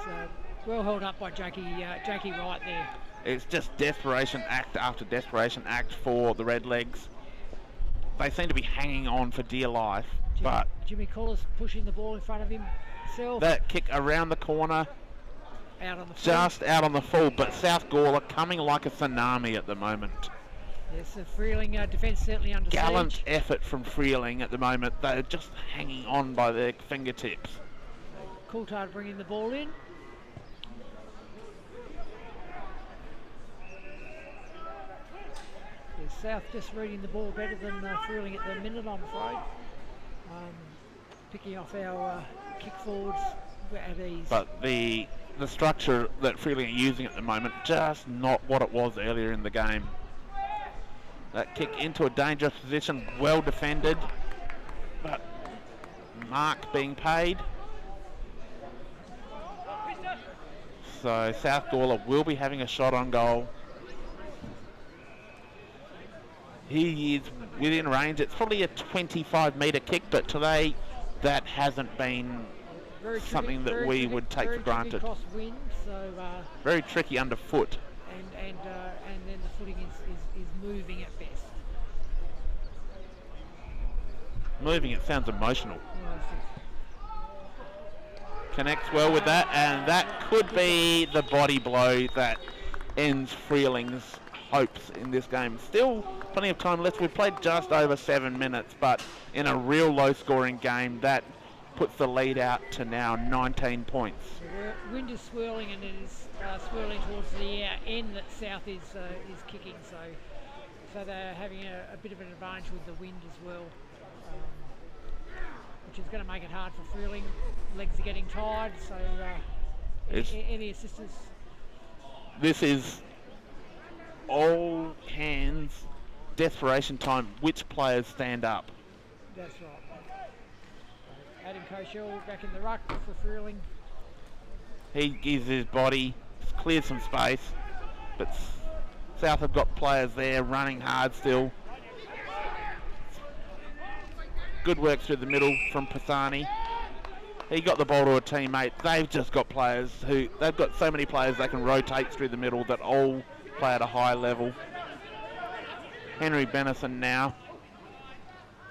So well held up by Jakey Wright there. It's just desperation act after desperation act for the Redlegs. They seem to be hanging on for dear life. But Jimmy Collis pushing the ball in front of himself. That kick around the corner. Out on the full. Just out on the full. But South Gawler coming like a tsunami at the moment. Yes, the Freeling defence certainly under Gallant siege. effort from Freeling at the moment. They're just hanging on by their fingertips. Coulthard bringing the ball in. South just reading the ball better than Freeling at the minute, I'm afraid. Picking off our kick forwards at ease. But the structure that Freeling are using at the moment, just not what it was earlier in the game. That kick into a dangerous position, well defended, but mark being paid. So South Gawler will be having a shot on goal. He is within range. It's probably a 25-metre kick, but today that hasn't been something that we would take for granted. Wind, so, very tricky underfoot. And then the footing is moving at best. Moving, it sounds emotional. Connects well with that, and that could be the body blow that ends Freeling's hopes in this game. Still plenty of time left. We've played just over 7 minutes, but in a real low-scoring game, that puts the lead out to now 19 points. The wind is swirling, and it is swirling towards the end that South is kicking, so they're having a bit of an advantage with the wind as well, which is going to make it hard for Freeling. Legs are getting tired, so any assistance? This is all hands, desperation time. Which players stand up? That's right. Adam Koshel back in the ruck for Freeling. He gives his body, clears some space, but South have got players there running hard still. Good work through the middle from Pisani. He got the ball to a teammate. They've just got players they've got so many players they can rotate through the middle that all play at a high level. Henry Benison now.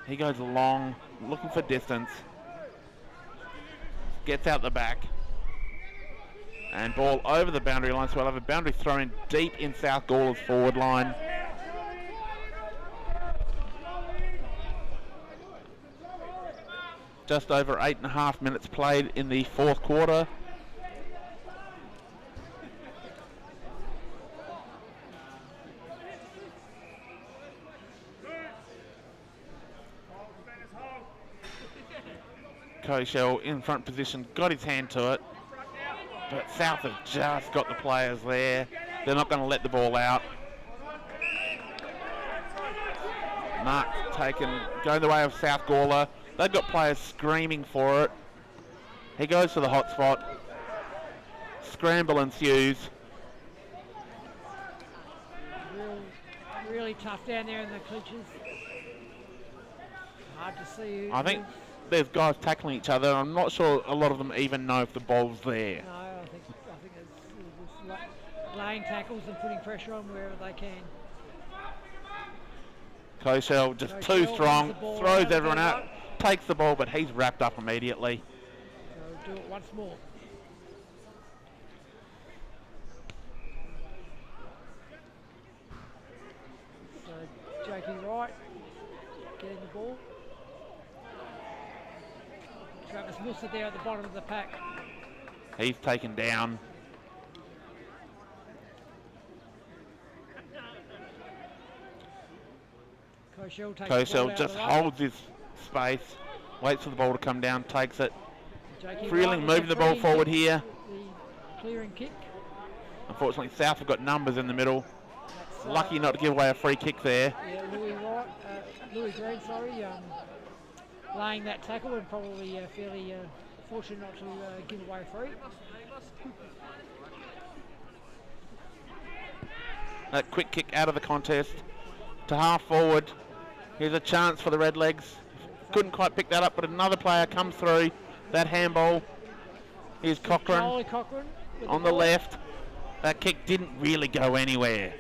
He goes along, looking for distance. Gets out the back. And ball over the boundary line, so we'll have a boundary throw in deep in South Gawler's forward line. Just over 8.5 minutes played in the fourth quarter. Koshel in front position, got his hand to it, but South have just got the players there. They're not going to let the ball out. Mark going the way of South Gawler. They've got players screaming for it. He goes to the hot spot. Scramble ensues. Really tough down there in the clinches. Hard to see. I think there's guys tackling each other. I'm not sure a lot of them even know if the ball's there. No, I think it's just laying tackles and putting pressure on wherever they can. Koshel just too strong, throws everyone out, takes the ball, but he's wrapped up immediately. So do it once more. So Jakey Wright getting the ball. Travis Musa there at the bottom of the pack. He's taken down. Koshel just holds his space, waits for the ball to come down, takes it. Freeling moving the ball forward here. The clearing kick. Unfortunately, South have got numbers in the middle. Lucky not to give away a free kick there. Yeah, Louis Green, laying that tackle and probably fairly fortunate not to give away a free. That quick kick out of the contest to half forward. Here's a chance for the Redlegs. Couldn't quite pick that up, but another player comes through. That handball. Here's Cochran on the left. That kick didn't really go anywhere.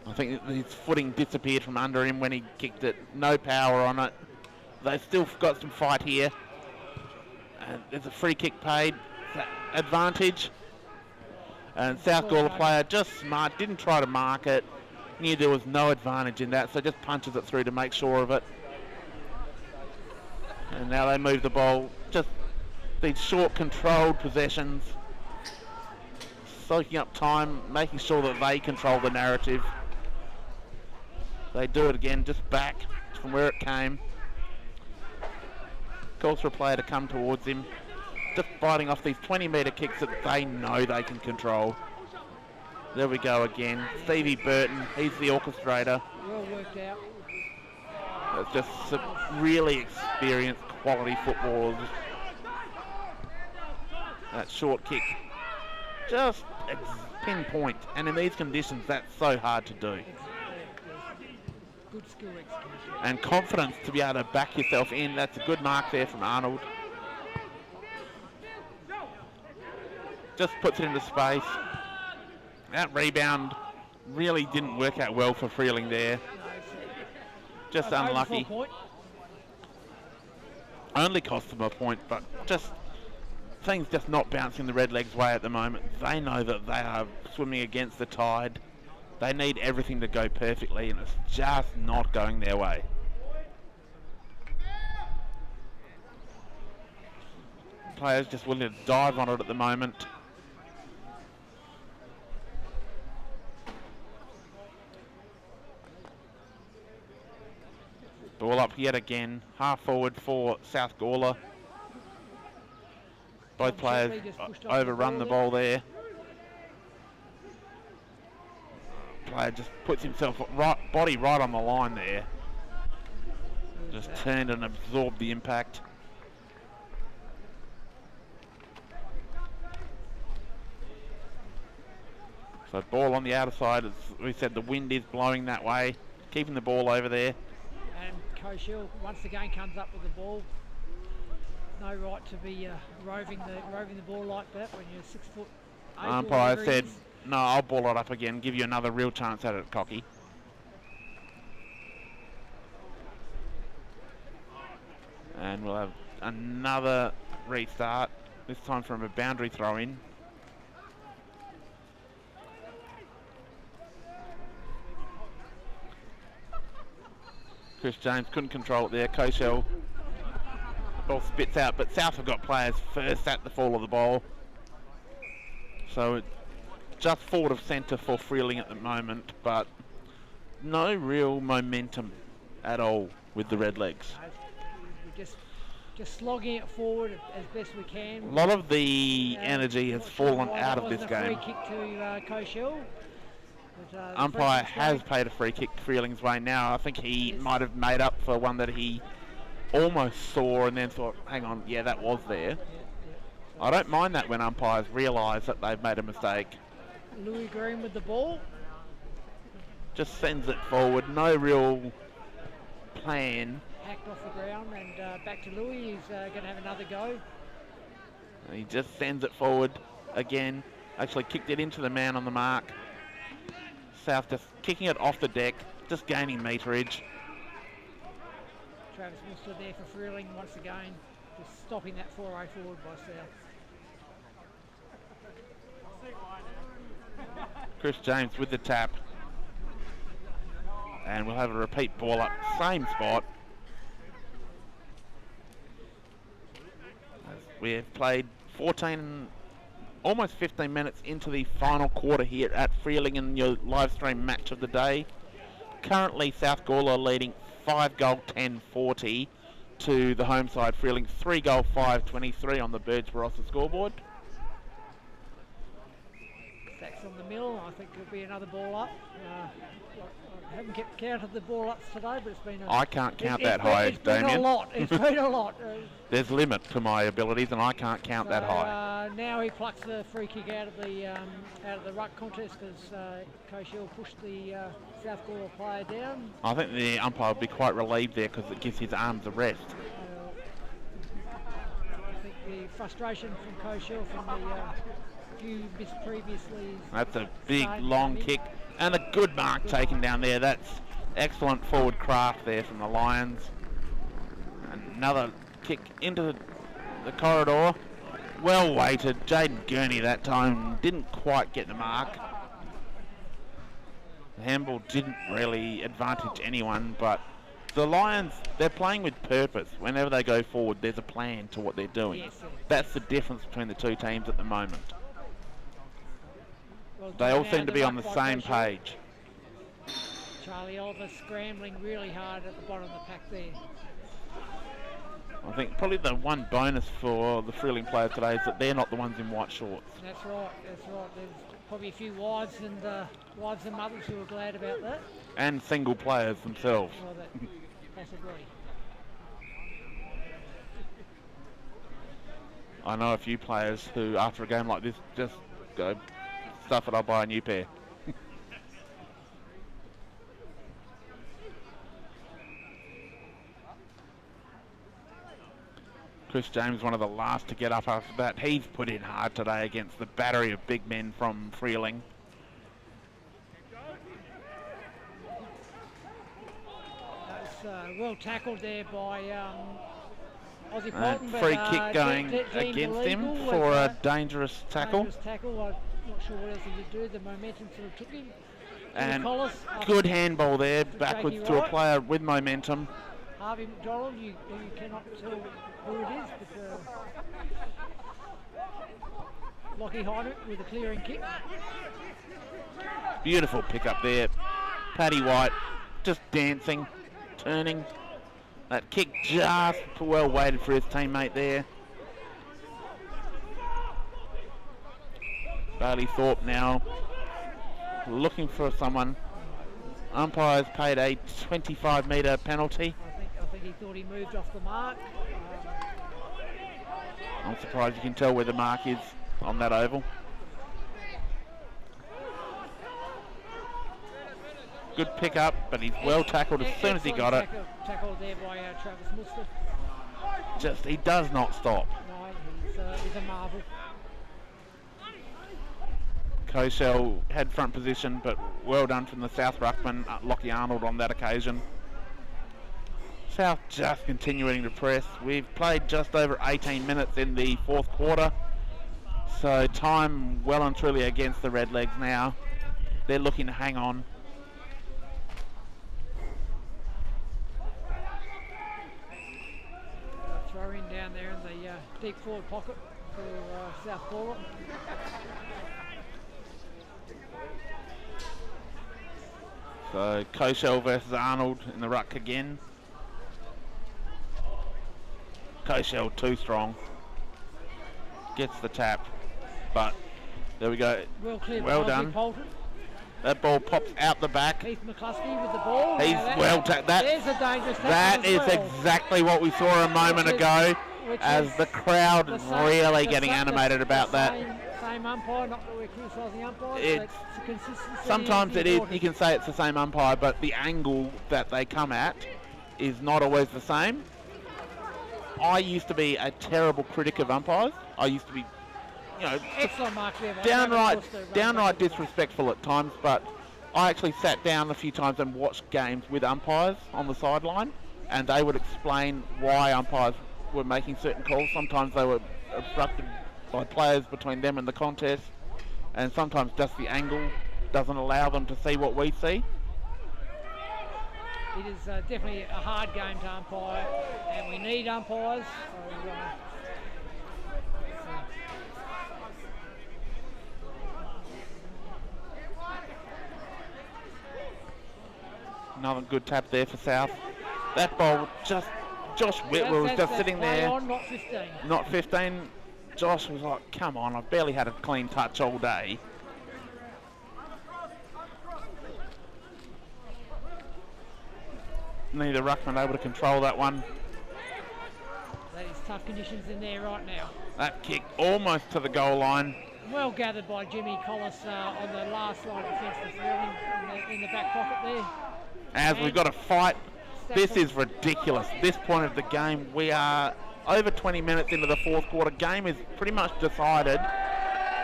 I think his footing disappeared from under him when he kicked it. No power on it. They've still got some fight here. And there's a free kick paid. Advantage. And South Gawler player just smart, didn't try to mark it. Knew there was no advantage in that, so just punches it through to make sure of it. And now they move the ball just these short, controlled possessions, soaking up time, making sure that they control the narrative. They do it again, just back from where it came. Calls for a player to come towards him, just biting off these 20-metre kicks that they know they can control. There we go again. Stevie Burton, he's the orchestrator. Well worked out. It's just some really experienced, quality footballers. That short kick, just pinpoint, and in these conditions, that's so hard to do. Good skill execution. And confidence to be able to back yourself in. That's a good mark there from Arnold. Just puts it into space. That rebound really didn't work out well for Freeling there. Just unlucky. Only cost them a point, but just things just not bouncing the Redlegs' way at the moment. They know that they are swimming against the tide. They need everything to go perfectly, and it's just not going their way. Players just willing to dive on it at the moment. Ball up yet again, half forward for South Gawler. Both players overrun the ball there. Player just puts himself body right on the line there. Just turned and absorbed the impact. So ball on the outer side, as we said, the wind is blowing that way, keeping the ball over there. And Cochill, once the game comes up with the ball, no right to be roving the ball like that when you're 6 foot. Umpire said, no, I'll ball it up again, give you another real chance at it, Cocky. And we'll have another restart, this time from a boundary throw in. Chris James couldn't control it there. Cochell, ball spits out, but South have got players first at the fall of the ball. So just forward of centre for Freeling at the moment, but no real momentum at all with the Redlegs. We're just slogging it forward as best we can. A lot of the energy has fallen out of this game. Free kick to Cochell. Umpire has paid a free kick Freeling's way now. I think he might have made up for one that he almost saw and then thought, hang on, yeah, that was there. I don't mind that when umpires realise that they've made a mistake. Louis Green with the ball. Just sends it forward, no real plan. Hacked off the ground and back to Louis. He's going to have another go. And he just sends it forward again. Actually kicked it into the man on the mark. South just kicking it off the deck, just gaining meterage. Travis Worcester there for Freeling once again, just stopping that 4-0 forward by South. Chris James with the tap. And we'll have a repeat ball up, same spot. As we have played 14, almost 15 minutes into the final quarter here at Freeling in your live stream match of the day. Currently South Gawler leading 5-goal 10-40 to the home side Freeling, 3-goal 5-23 on the Birds Barossa scoreboard. Sacks on the mill. I think there'll be another ball up. I haven't kept count of the ball ups today, but it's been I can't count that high, Damien. It's been a lot. It's been a lot. There's limit to my abilities, and I can't count that high. Now he plucks the free kick out of the ruck contest because Cochell pushed the South Gawler player down. I think the umpire will be quite relieved there because it gives his arms a rest. I think the frustration from Cochell from the few missed previously. That's a big long kick and a good mark taken down there. That's excellent forward craft there from the Lions. Another kick into the corridor. Well weighted. Jaden Gurney that time didn't quite get the mark. The handball didn't really advantage anyone, but The Lions, they're playing with purpose. Whenever they go forward, there's a plan to what they're doing. Yes, sir. That's the difference between the two teams at the moment. Well They done all now seem to be ruck on the by same Kosher. page. Charlie Oliver scrambling really hard at the bottom of the pack there. I think probably the one bonus for the Freeling players today is that they're not the ones in white shorts. That's right, that's right. There's probably a few wives and mothers who are glad about that. And single players themselves. Well, that possibly. I know a few players who, after a game like this, just go, stuff it, I'll buy a new pair. Chris James, one of the last to get up after that. He's put in hard today against the battery of big men from Freeling. That's well tackled there by Aussie Bolton. Free kick going against him for a dangerous tackle. Dangerous tackle. I'm not sure what else he could do. The momentum sort of took him. And Collis, good handball there, backwards Jakey to a Wright. player with momentum. Harvey McDonald, you cannot tell who it is, but Lockie Heinrich with a clearing kick. Beautiful pick up there. Paddy White just dancing, turning. That kick just well weighted for his teammate there. Bailey Thorpe now looking for someone. Umpires paid a 25-metre penalty. I think he thought he moved off the mark. I'm surprised you can tell where the mark is on that oval. Good pick up, but he's well tackled as soon as he got it. Tackled there by Travis Muster. Just, he does not stop. No, he's a marvel. Koshel had front position, but well done from the South ruckman, Lockie Arnold, on that occasion. South just continuing to press. We've played just over 18 minutes in the fourth quarter, so time well and truly against the Redlegs now. They're looking to hang on. Throw in down there in the deep forward pocket for South Gawler. So Koshel versus Arnold in the ruck again. Koshel too strong. Gets the tap, but there we go. Well cleared Well by done. Polton. That ball pops out the back. Keith McCluskey with the ball. He's Now well tapped. There's a dangerous tackle. That is as well. exactly what we saw a moment ago, Which as is the crowd the same- really the getting same- animated the about that. Same umpire, not that we're criticising umpires, It's- but it's the consistency. Sometimes the it is, importance. you can say it's the same umpire, but the angle that they come at is not always the same. I used to be a terrible critic of umpires. I used to be, Excellent mark there. by downright Travis Muster. downright disrespectful at times, but I actually sat down a few times and watched games with umpires on the sideline, and they would explain why umpires were making certain calls. Sometimes they were obstructed by players between them and the contest, and sometimes just the angle doesn't allow them to see what we see. It is definitely a hard game to umpire, and we need umpires. So, Another good tap there for South. That ball just, Josh Whitwell was just sitting play there. On, not 15. Not 15. Josh was like, come on, I've barely had a clean touch all day. Neither ruckman able to control that one. That is tough conditions in there right now. That kick almost to the goal line. Well gathered by Jimmy Collis on the last line of defence for Freeling in the back pocket there. As we've got a fight. This is ridiculous. This point of the game, we are over 20 minutes into the fourth quarter. Game is pretty much decided.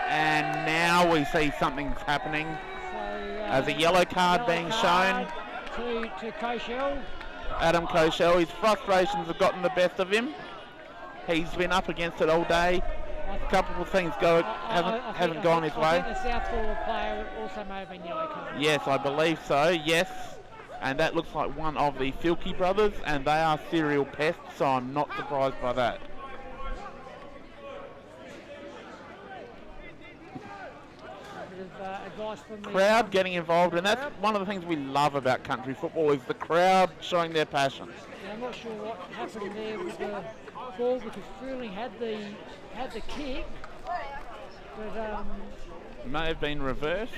And now we see something's happening. So, As a yellow card being shown. To Koshel. Adam Koshel, his frustrations have gotten the best of him. He's been up against it all day. A couple of things haven't gone his way. I think the South Gawler player also may have been yellow card. Yes, I believe so, yes. And that looks like one of the Filkey brothers, and they are serial pests, so I'm not surprised by that. A bit of advice from the Crowd getting involved, and that's one of the things we love about country football is the crowd showing their passion. Yeah, I'm not sure what happened there with the ball because Freeling had the kick, but May have been reversed.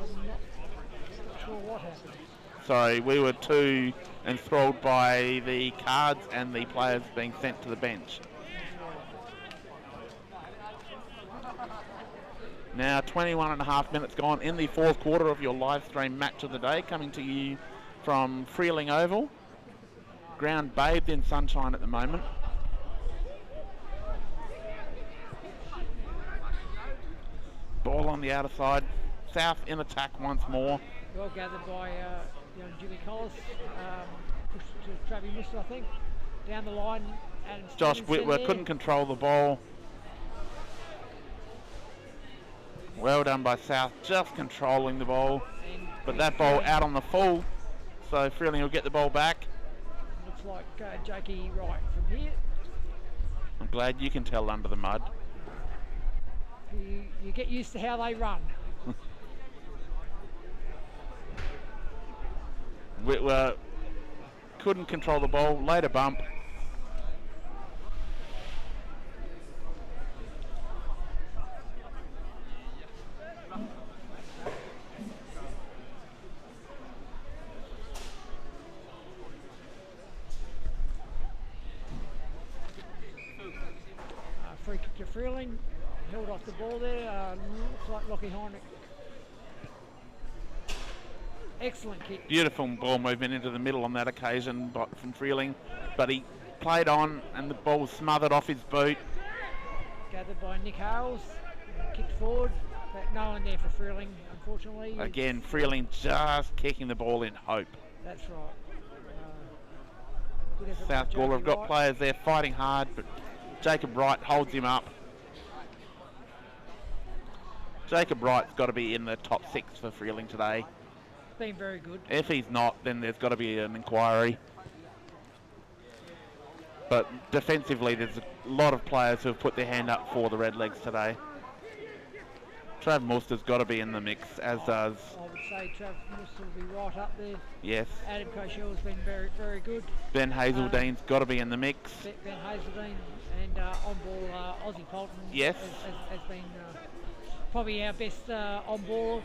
I'm not sure what happened. Sorry, we were too enthralled by the cards and the players being sent to the bench. Now 21 and a half minutes gone in the fourth quarter of your live stream match of the day, coming to you from Freeling Oval. Ground bathed in sunshine at the moment. Ball on the outer side. South in attack once more. Well gathered by young Jimmy Collis, pushed to Travis Mister, I think, down the line. And Josh Whitworth couldn't control the ball. Well done by South, just controlling the ball. But that ball out on the full, so Freeling will get the ball back. Looks like Jakey Wright from here. I'm glad you can tell under the mud. You get used to how they run. Whitworth couldn't control the ball, later bump. Free kick to Freeling, held off the ball there, looks like Lockie Heinrich. Excellent kick. Beautiful ball movement into the middle on that occasion from Freeling, but he played on and the ball was smothered off his boot. Gathered by Nick Hales, kicked forward, but no one there for Freeling, unfortunately. Again, Freeling just kicking the ball in hope. That's right. Good effort South by Gawler have Jakey got Wright. players there fighting hard, but Jacob Wright holds him up. Jacob Wright's got to be in the top 6 for Freeling today. Been very good. If he's not, then there's got to be an inquiry. But defensively, there's a lot of players who have put their hand up for the Redlegs today. Trav Muster's got to be in the mix, as does... I would say Trav Muster will be right up there. Yes. Adam Coshel's been very, very good. Ben Hazeldene's got to be in the mix. Ben Hazeldine and on ball Ozzy Polton Yes. has been probably our best on ball.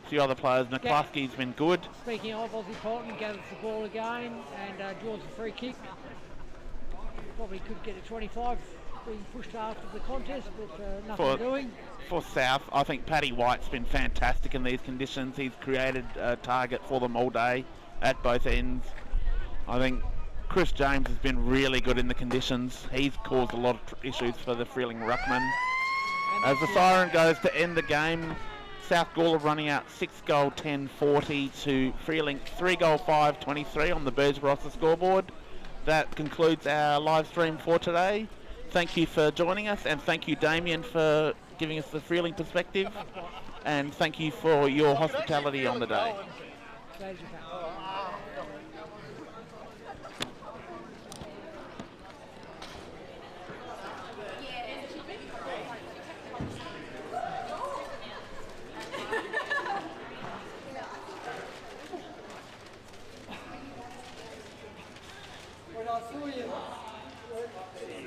A few other players. McCluskey's been good. Speaking of, Ozzy Polton gathers the ball again and draws a free kick. Probably could get a 25 being pushed after the contest, but nothing doing. For South, I think Paddy White's been fantastic in these conditions. He's created a target for them all day at both ends. I think Chris James has been really good in the conditions. He's caused a lot of issues for the Freeling Ruckman. As the siren goes to end the game, South Gawler running out 6-goal 10-40 to Freeling 3-goal 5-23 on the Bergeron scoreboard. That concludes our live stream for today. Thank you for joining us, and thank you, Damien, for giving us the Freeling perspective, and thank you for your hospitality on the day. Glad you came.